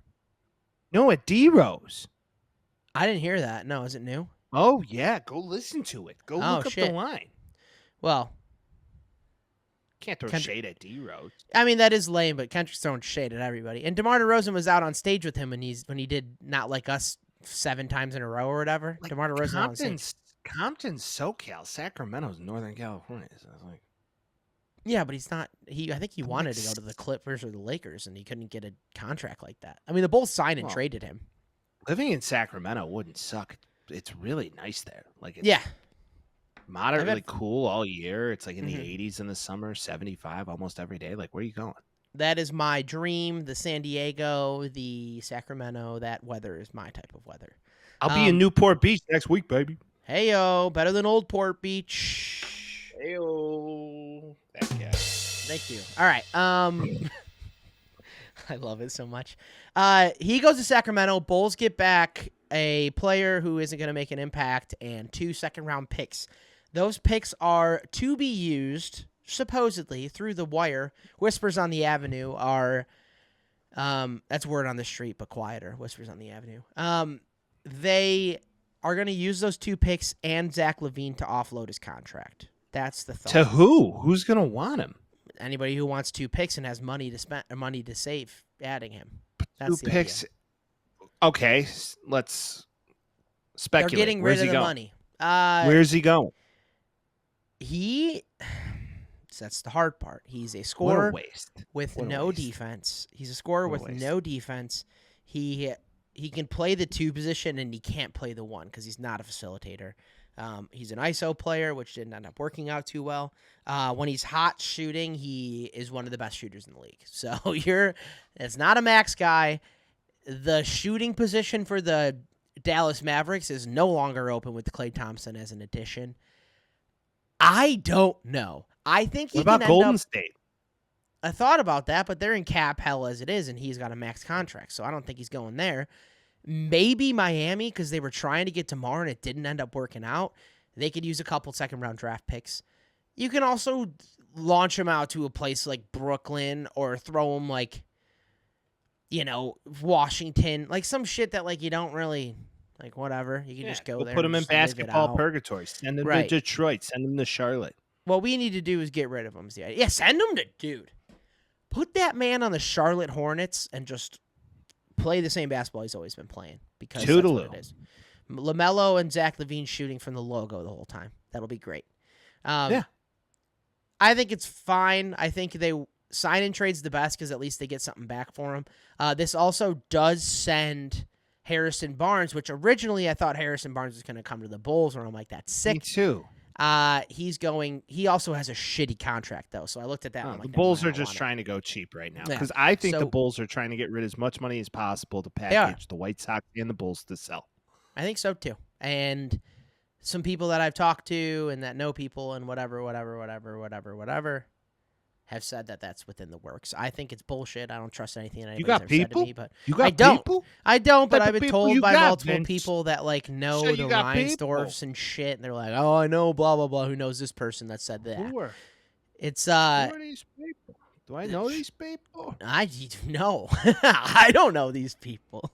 No, at D-Rose. I didn't hear that. No, is it new? Oh, yeah. Go listen to it. Go Oh, look up shit. the line. Well, Can't throw Kendrick- shade at D-Rose. I mean, that is lame, but Kendrick's throwing shade at everybody. And DeMar DeRozan was out on stage with him when he did Not Like Us 7 times in a row or whatever. Like, DeMar DeRozan out on stage. Compton's SoCal. Sacramento's Northern California. So I was like, Yeah, but he's not. I think he I'm wanted like to go to the Clippers or the Lakers, and he couldn't get a contract like that. I mean, the Bulls signed and Well, traded him. living in Sacramento wouldn't suck. It's really nice there. Like, it's Yeah. moderately cool all year. It's like in Mhm. the 80s in the summer, 75 almost every day. Like, where are you going? That is my dream. The San Diego, the Sacramento, that weather is my type of weather. I'll be in Newport Beach next week, baby. Hey-yo, better than Old Port Beach. Heyo. That guy. Thank you. All right. I love it so much. He goes to Sacramento. Bulls get back a player who isn't going to make an impact and 2 second-round picks. Those picks are to be used, supposedly, through the wire. Whispers on the Avenue are, that's word on the street, but quieter. Whispers on the Avenue. They are going to use those 2 picks and Zach LaVine to offload his contract. That's the thought. To who? Who's going to want him? Anybody who wants 2 picks and has money to spend or money to save, adding him. That's 2 the picks. idea. Okay, let's speculate. They're getting Where's rid of he the going? money. Where's he going? That's the hard part. He's a What scorer a waste. with What a no waste. defense. He's a scorer What a with waste. no defense. He can play the 2 position and he can't play the 1 because he's not a facilitator. He's an ISO player, which didn't end up working out too well. When he's hot shooting, he is one of the best shooters in the league. So it's not a max guy. The shooting position for the Dallas Mavericks is no longer open with Klay Thompson as an addition. I don't know. I think he What about can Golden end up. State? I thought about that, but they're in cap hell as it is, and he's got a max contract, so I don't think he's going there. Maybe Miami, because they were trying to get DeMar and it didn't end up working out. They could use a couple second-round draft picks. You can also launch him out to a place like Brooklyn or throw him like, Washington, like some shit that like you don't really like. Whatever, you can just go there. Put and him in just live it basketball out. purgatory. Send him Right. to Detroit. Send him to Charlotte. What we need to do is get rid of him. Yeah, send him to dude. Put that man on the Charlotte Hornets and just play the same basketball he's always been playing because that's Toodaloo. what it is. LaMelo and Zach LaVine shooting from the logo the whole time. That'll be great. Yeah. I think it's fine. I think they sign and trade's the best because at least they get something back for him. This also does send Harrison Barnes, which originally I thought Harrison Barnes was going to come to the Bulls, where I'm like, that's sick. Me too. He also has a shitty contract though, so I looked at that. No, and I'm the like, Bulls no, I are don't just want it. trying to go cheap right now Yeah. because I think So- the Bulls are trying to get rid of as much money as possible to are. package the White Sox and the Bulls to sell. I think so too. And some people that I've talked to and that know people and whatever, have said that that's within the works. I think it's bullshit. I don't trust anything that anybody's got ever said to people? me, but You got I don't. people? I don't, but Type I've of been people told you by got, multiple Vince? people that like know Sure the you got Reinsdorfs and shit, and they're like, "Oh, I know, blah blah blah. Who knows this person that said that?" Who are It's who are these people? Do I know these people? I no, I don't know these people.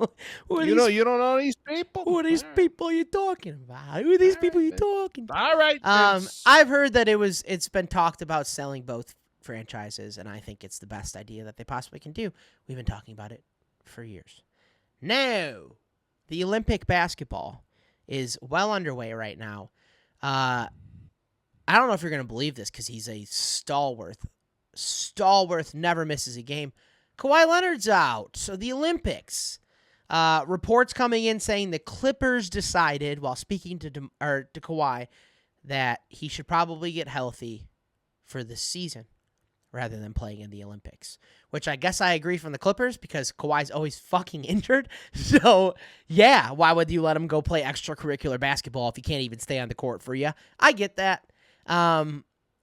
Who are You these? don't know these people? Who are these All right. people you talking about? Who are these All people right, you Vince. talking? All right. Vince. I've heard that it's been talked about selling both franchises, and I think it's the best idea that they possibly can do. We've been talking about it for years. Now, the Olympic basketball is well underway right now. I don't know if you're going to believe this because he's a stalwart, never misses a game. Kawhi Leonard's out, so the Olympics. Reports coming in saying the Clippers decided, while speaking to Kawhi, that he should probably get healthy for the season rather than playing in the Olympics, which I guess I agree from the Clippers because Kawhi's always fucking injured. So, yeah, why would you let him go play extracurricular basketball if he can't even stay on the court for you? I get that.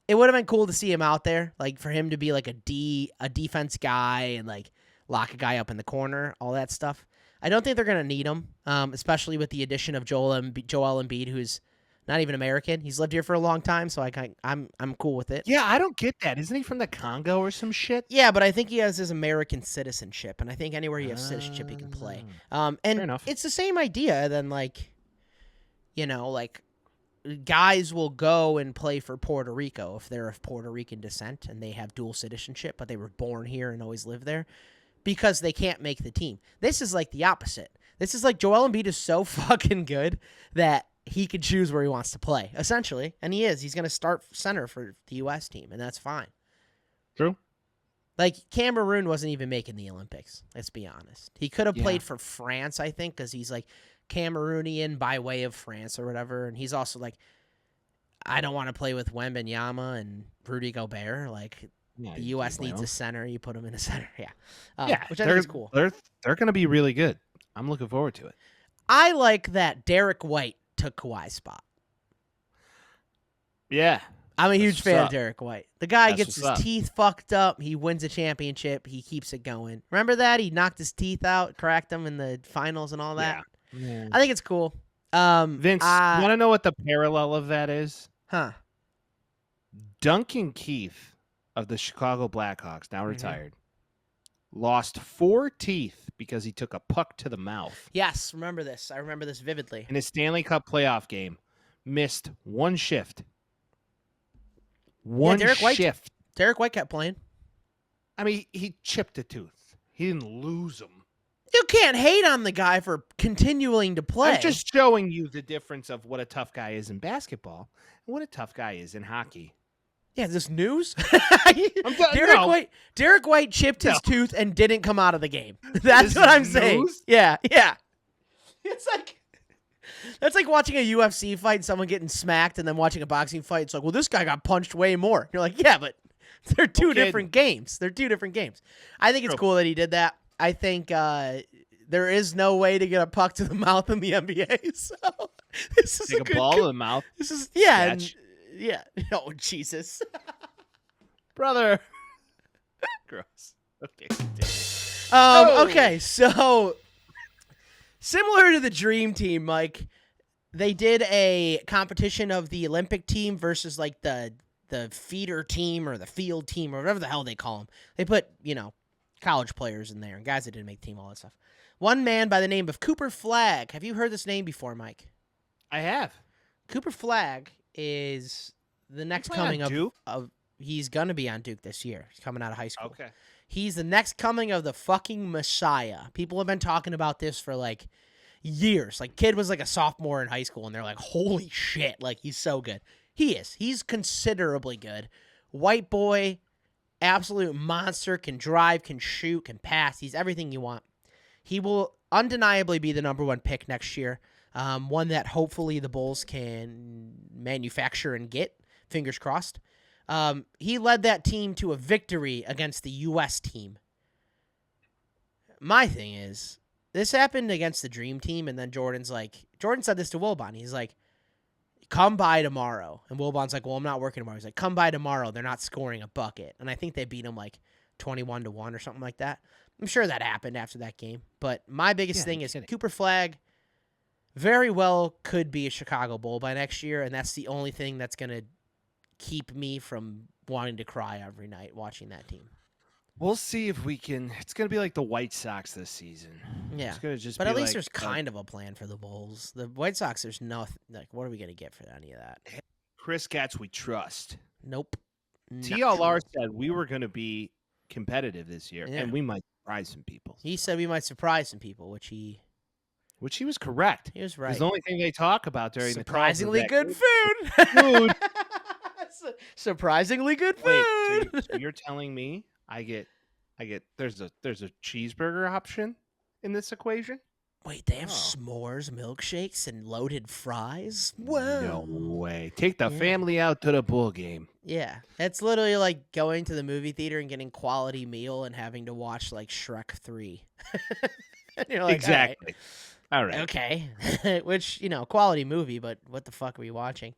It would have been cool to see him out there, like for him to be like a defense guy and like lock a guy up in the corner, all that stuff. I don't think they're going to need him, especially with the addition of Joel Embiid, who's not even American. He's lived here for a long time, so I'm cool with it. Yeah, I don't get that. Isn't he from the Congo or some shit? Yeah, but I think he has his American citizenship, and I think anywhere you have citizenship, you can play. Fair And enough. it's the same idea. Then, like, guys will go and play for Puerto Rico if they're of Puerto Rican descent and they have dual citizenship, but they were born here and always lived there because they can't make the team. This is like the opposite. This is like Joel Embiid is so fucking good that he can choose where he wants to play, essentially. And he is. He's going to start center for the U.S. team, and that's fine. True. Like, Cameroon wasn't even making the Olympics, let's be honest. He could have played for France, I think, because he's, like, Cameroonian by way of France or whatever. And he's also, like, I don't want to play with Wembanyama and Rudy Gobert. Like, the U.S. needs a center. You put him in a center. Yeah. Which I think is cool. They're going to be really good. I'm looking forward to it. I like that Derek White took Kawhi's spot. Yeah. I'm a huge fan up. of Derek White. The guy That's gets his what's up. teeth fucked up. He wins a championship. He keeps it going. Remember that? He knocked his teeth out, cracked them in the finals and all that. Yeah. I think it's cool. Vince, want to know what the parallel of that is? Huh. Duncan Keith of the Chicago Blackhawks, now retired, lost 4 teeth because he took a puck to the mouth. Yes, remember this. I remember this vividly. In his Stanley Cup playoff game, missed 1 shift. Derek White- shift. Derek White kept playing. I mean, he chipped a tooth. He didn't lose them. You can't hate on the guy for continuing to play. I'm just showing you the difference of what a tough guy is in basketball and what a tough guy is in hockey. Yeah, this news? Derek White chipped his tooth and didn't come out of the game. That's This what I'm is saying. news? Yeah. It's like that's like watching a UFC fight and someone getting smacked and then watching a boxing fight. It's like, well, this guy got punched way more. You're like, yeah, but they're two different games. I think it's cool that he did that. I think there is no way to get a puck to the mouth in the NBA. So this is Take a ball in the mouth. This is Sketch. Oh Jesus, Brother. Gross. Okay. Continue. Okay, so similar to the Dream Team, Mike, they did a competition of the Olympic team versus like the feeder team or the field team or whatever the hell they call them. They put, college players in there and guys that didn't make the team, all that stuff. One man by the name of Cooper Flagg. Have you heard this name before, Mike? I have. Cooper Flagg is the next coming of he's going to be on Duke this year. He's coming out of high school. Okay. He's the next coming of the fucking Messiah. People have been talking about this for like years. Like, kid was like a sophomore in high school and they're like, holy shit, like he's so good. He is. He's considerably good. White boy, absolute monster, can drive, can shoot, can pass. He's everything you want. He will undeniably be the number 1 pick next year. One that hopefully the Bulls can manufacture and get. Fingers crossed. He led that team to a victory against the U.S. team. My thing is, this happened against the Dream Team, and then Jordan said this to Wilbon. He's like, come by tomorrow. And Wilbon's like, well, I'm not working tomorrow. He's like, come by tomorrow. They're not scoring a bucket. And I think they beat him like 21-1 or something like that. I'm sure that happened after that game. But my biggest thing is Cooper Flagg very well could be a Chicago Bull by next year, and that's the only thing that's going to keep me from wanting to cry every night watching that team. We'll see if we can. It's going to be like the White Sox this season. Yeah. It's going to just but be at least like, there's kind of a plan for the Bulls. The White Sox, there's nothing. Like, what are we going to get for any of that? Chris Katz, we trust. Nope. TLR said we were going to be competitive this year, Yeah. and we might surprise some people. He said we might surprise some people, which he was correct. He was right. It's the only thing they talk about during surprisingly the calls good is food. food. Surprisingly good food. Wait, so you're telling me I get there's a cheeseburger option in this equation? Wait, they have s'mores, milkshakes, and loaded fries? Whoa. No way. Take the family out to the Bull game. Yeah. It's literally like going to the movie theater and getting quality meal and having to watch like Shrek 3. And you're like, Exactly. All right. Okay. Which, quality movie, but what the fuck are we watching?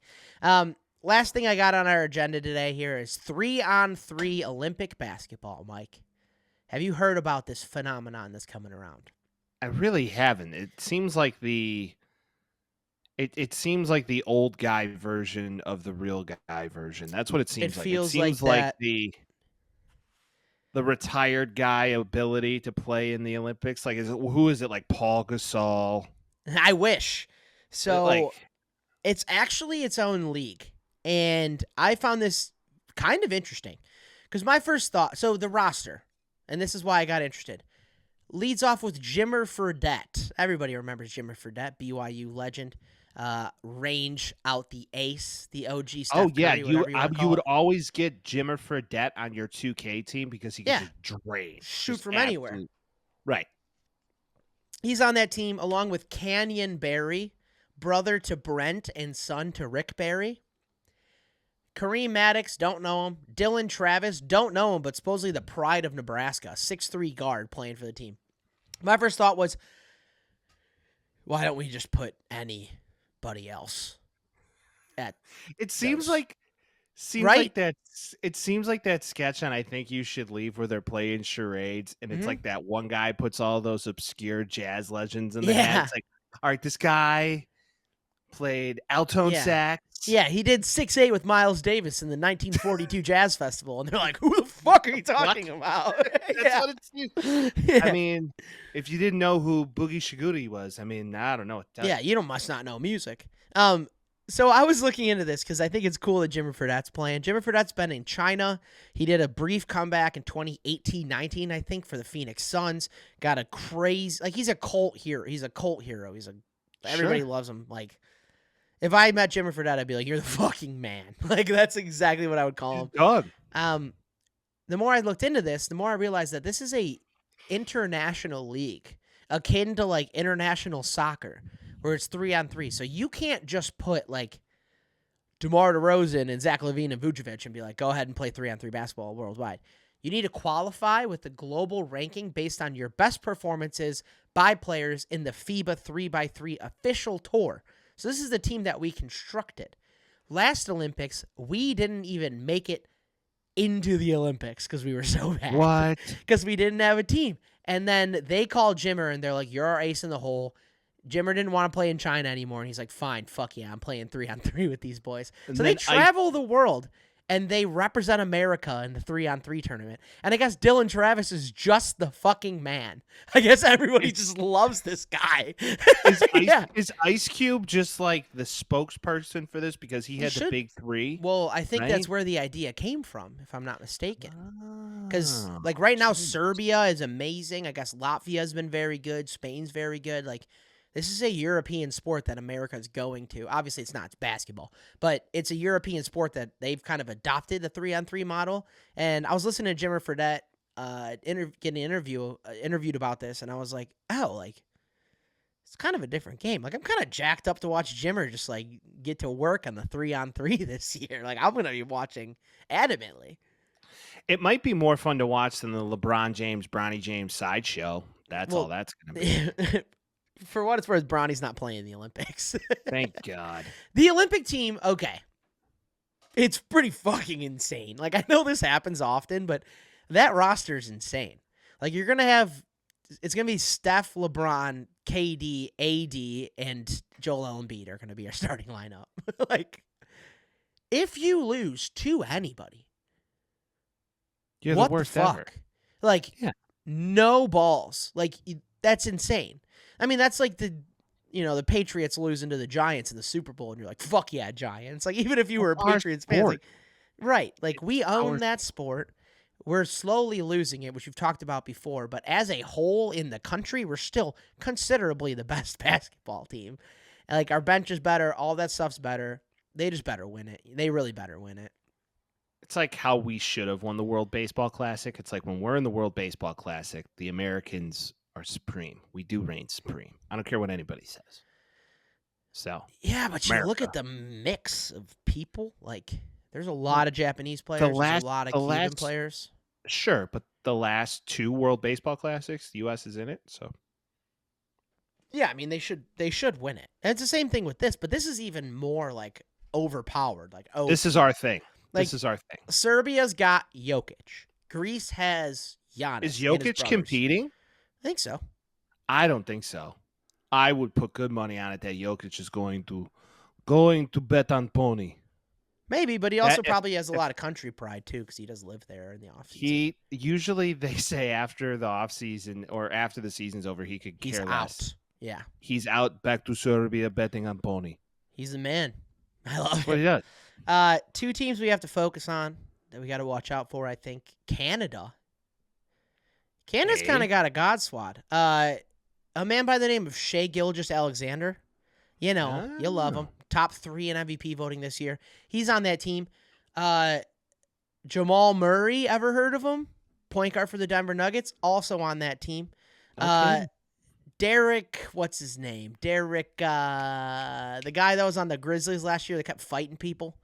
Last thing I got on our agenda today here is 3-on-3 Olympic basketball, Mike. Have you heard about this phenomenon that's coming around? I really haven't. It seems like it seems like the old guy version of the real guy version. That's what it seems like. It feels like seems like that. the retired guy ability to play in the Olympics. Like, who is it? Like Paul Gasol. I wish. So Like, it's actually its own league. And I found this kind of interesting because my first thought, so the roster, and this is why I got interested, leads off with Jimmer Fredette. Everybody remembers Jimmer Fredette, BYU legend. Range out the ace, the OG Steph oh yeah, Curry, whatever you you would it. always get Jimmer Fredette on your 2K team because he could just drain, shoot just from anywhere. absolute- Right. He's on that team along with Canyon Barry, brother to Brent and son to Rick Barry. Kareem Maddox, don't know him. Dylan Travis, don't know him, but supposedly the pride of Nebraska, 6'3" guard playing for the team. My first thought was, why don't we just put anybody else at It seems those? like Right? it seems like that sketch on I Think You Should Leave where they're playing charades and it's like that one guy puts all those obscure jazz legends in the hat. It's like, all right, this guy played alto sax. Yeah, he did 6'8" with Miles Davis in the 1942 Jazz Festival, and they're like, who the fuck are you talking about? That's what it seems. Yeah. I mean, if you didn't know who Boogie Shiguri was, I mean, I don't know. Yeah, you must not know music. So I was looking into this because I think it's cool that Jimmer Fredette's playing. Jimmer Fredette's been in China. He did a brief comeback in 2018-19, I think, for the Phoenix Suns. Got a crazy, like, he's a cult hero. Everybody loves him. Like, if I met Jimmer Fredette, I'd be like, you're the fucking man. Like, that's exactly what I would call him. Dog. The more I looked into this, the more I realized that this is a international league akin to like international soccer where it's 3-on-3. So you can't just put like DeMar DeRozan and Zach LaVine and Vucevic and be like, go ahead and play 3-on-3 basketball worldwide. You need to qualify with the global ranking based on your best performances by players in the FIBA 3x3 official tour. So this is the team that we constructed. Last Olympics, we didn't even make it into the Olympics because we were so bad. What? Because we didn't have a team. And then they called Jimmer and they're like, you're our ace in the hole. Jimmer didn't want to play in China anymore. And he's like, fine, fuck yeah, I'm playing 3-on-3 with these boys. And so they travel the world and they represent America in the 3-on-3 tournament. And I guess Dylan Travis is just the fucking man. I guess everybody just loves this guy. Is Ice Cube just like the spokesperson for this because he had the big three? Well, I think that's where the idea came from, if I'm not mistaken. Because like right now, Serbia is amazing. I guess Latvia has been very good. Spain's very good. Like, this is a European sport that America is going to. Obviously, it's not. It's basketball. But it's a European sport that they've kind of adopted the 3-on-3 model. And I was listening to Jimmer Fredette getting interviewed about this, and I was like, oh, like, it's kind of a different game. Like, I'm kind of jacked up to watch Jimmer just, like, get to work on the 3-on-3 this year. Like, I'm going to be watching adamantly. It might be more fun to watch than the LeBron James, Bronny James sideshow. That's all that's going to be. For what it's worth, Bronny's not playing in the Olympics. Thank God. The Olympic team, okay. It's pretty fucking insane. Like, I know this happens often, but that roster's insane. Like, you're going to have, it's going to be Steph, LeBron, KD, AD, and Joel Embiid are going to be our starting lineup. Like, if you lose to anybody, you're what the worst the fuck? ever. Like, no balls. Like, that's insane. I mean, that's like the Patriots losing to the Giants in the Super Bowl, and you're like, fuck yeah, Giants. Like, even if you were a Patriots fan, like, right. Like, we own that sport. We're slowly losing it, which we've talked about before, but as a whole in the country, we're still considerably the best basketball team. And, like, our bench is better. All that stuff's better. They just better win it. They really better win it. It's like how we should have won the World Baseball Classic. It's like when we're in the World Baseball Classic, the Americans are supreme. We do reign supreme. I don't care what anybody says. So yeah, but you look at the mix of people. Like, there's a lot of Japanese players. There's a lot of Cuban players. Sure, but the last two World Baseball Classics, the U.S. is in it. So yeah, I mean they should win it. And it's the same thing with this, but this is even more like overpowered. Like, oh, this is our thing. Like, this is our thing. Serbia's got Jokic. Greece has Giannis. Is Jokic competing? I think so. I don't think so. I would put good money on it that Jokic is going to bet on Pony. Maybe, but he That- also if- probably has a lot of country pride too, because he does live there in the offseason. Usually they say after the offseason or after the season's over, he could He's care out. less. Yeah, He's out back to Serbia betting on Pony. he's the man. I love That's what he it. does. 2 teams we have to focus on that we got to watch out for. I think Canada's Hey. kind of got a god squad. A man by the name of Shea Gilgeous-Alexander. You know, you'll love him. Top 3 in MVP voting this year. He's on that team. Jamal Murray, ever heard of him? Point guard for the Denver Nuggets, also on that team. Okay. Derek, what's his name? Derek, the guy that was on the Grizzlies last year that kept fighting people.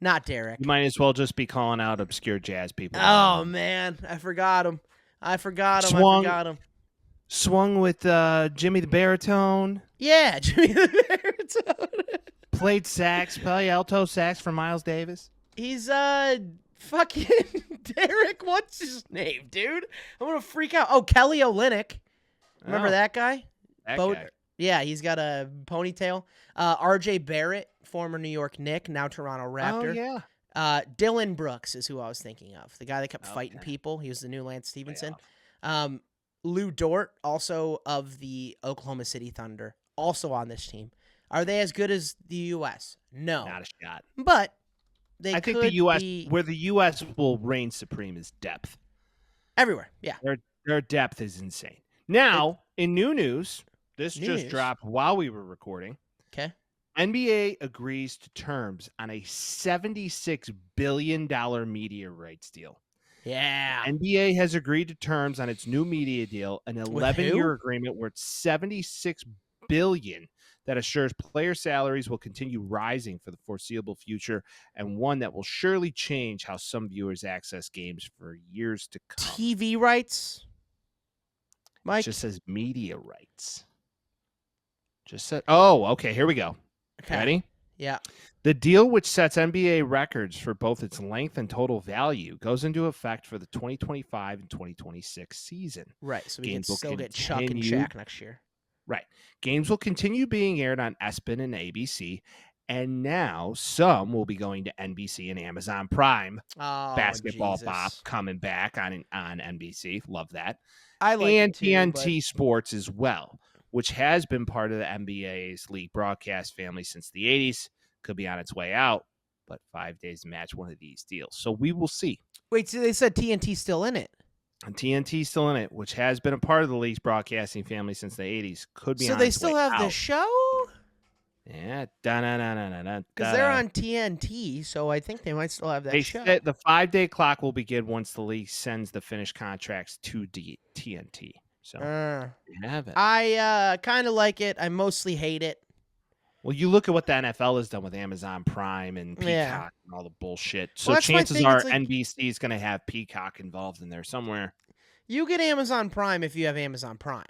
Not Derek. You might as well just be calling out obscure jazz people. Oh, man. I forgot him. Swung with Jimmy the baritone. Yeah, Jimmy the Baritone. Played sax, play alto sax for Miles Davis. He's fucking Derek. What's his name, dude? I'm gonna freak out. Oh, Kelly Olynyk. Remember Oh, that guy? that Bo- guy. Yeah, he's got a ponytail. RJ Barrett, former New York Knick, now Toronto Raptor. Oh yeah. Dylan Brooks is who I was thinking of. The guy that kept fighting Okay. people. He was the new Lance Stevenson. Playoff. Lou Dort, also of the Oklahoma City Thunder, also on this team. Are they as good as the U.S.? No. Not a shot. But they I think could the U.S. be where the U.S. will reign supreme is depth. everywhere. Yeah. Their depth is insane. Now, in new news, this New just news. dropped while we were recording. Okay. NBA agrees to terms on a $76 billion media rights deal. Yeah. NBA has agreed to terms on its new media deal, an 11-year who? agreement worth $76 billion that assures player salaries will continue rising for the foreseeable future, and one that will surely change how some viewers access games for years to come. TV rights. It Mike. just says media rights. Just said. Oh, okay. Here we go. Okay. Ready? Yeah. The deal, which sets NBA records for both its length and total value, goes into effect for the 2025 and 2026 season. Right. So we Games can will still get Chuck and continue. Shaq next year. Right. Games will continue being aired on ESPN and ABC, and now some will be going to NBC and Amazon Prime. Oh, Basketball Jesus. Bop coming back on NBC. Love that. I like And it too, TNT Sports as well, which has been part of the NBA's league broadcast family since the 80s. Could be on its way out, but 5 days to match one of these deals. So we will see. Wait, so they said TNT's still in it. And TNT still in it, which has been a part of the league's broadcasting family since the 80s. Could be So on they its still way have the out. show? Yeah. Because they're on TNT, so I think they might still have that They show. said the 5-day clock will begin once the league sends the finished contracts to TNT. So you have it. I kind of like it. I mostly hate it. Well, you look at what the NFL has done with Amazon Prime and Peacock Yeah. and all the bullshit. So Well, that's my chances thing, are it's like- NBC is going to have Peacock involved in there somewhere. You get Amazon Prime if you have Amazon Prime.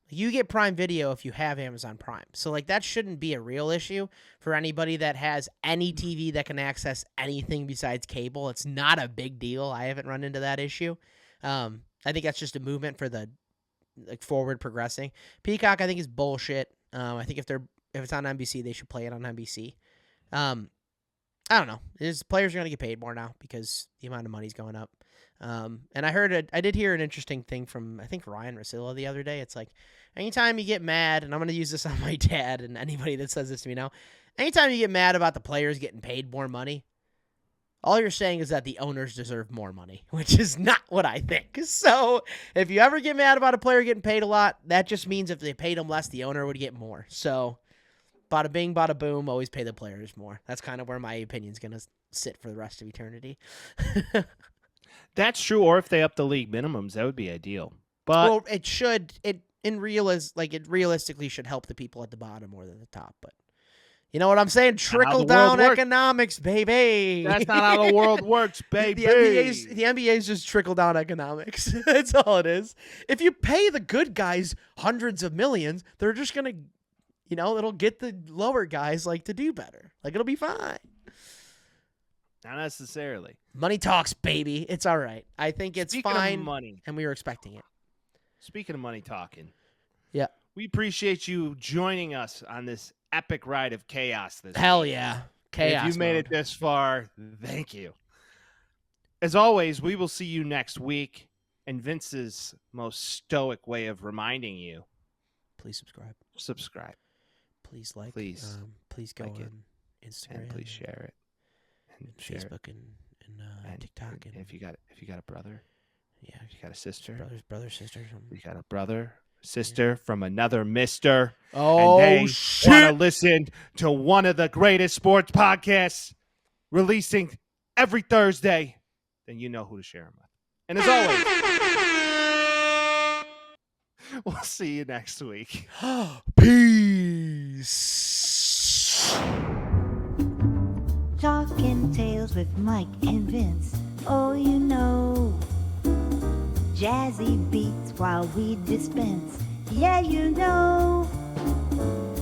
You get Prime Video if you have Amazon Prime. So, like, that shouldn't be a real issue for anybody that has any TV that can access anything besides cable. It's not a big deal. I haven't run into that issue. I think that's just a movement for the forward progressing. Peacock, I think, is bullshit. I think if it's on NBC, they should play it on NBC. I don't know. Players are going to get paid more now because the amount of money's going up. And I did hear an interesting thing from, I think, Ryan Russillo the other day. It's like, anytime you get mad, and I'm going to use this on my dad and anybody that says this to me now, anytime you get mad about the players getting paid more money, all you're saying is that the owners deserve more money, which is not what I think. So if you ever get mad about a player getting paid a lot, that just means if they paid him less, the owner would get more. So bada bing, bada boom, always pay the players more. That's kind of where my opinion's going to sit for the rest of eternity. That's true. Or if they up the league minimums, that would be ideal. But Well, it realistically should help the people at the bottom more than the top. But you know what I'm saying? Trickle down world works. economics, baby. that's not how the world works, baby. The NBA's just trickle down economics. That's all it is. If you pay the good guys hundreds of millions, they're just gonna, it'll get the lower guys to do better. It'll be fine. Not necessarily. Money talks, baby. It's all right. I think it's Speaking fine. of money, And we were expecting it. speaking of money talking, Yeah. We appreciate you joining us on this epic ride of chaos this Hell week. yeah. Chaos If you made it this far, thank you. As always, we will see you next week. And Vince's most stoic way of reminding you, Please subscribe. Please like. Please Please go like it. on Instagram. And please share it. And share it. Facebook and TikTok. And if you got a brother, yeah, if you got a sister, brothers, sisters. you got a brother, sister from another mister, Oh, and they shit. want to listen to one of the greatest sports podcasts releasing every Thursday, then you know who to share them with. And as always, we'll see you next week. Peace. Talking Tales with Mike and Vince. Oh, you know. Jazzy beats while we dispense. Yeah, you know.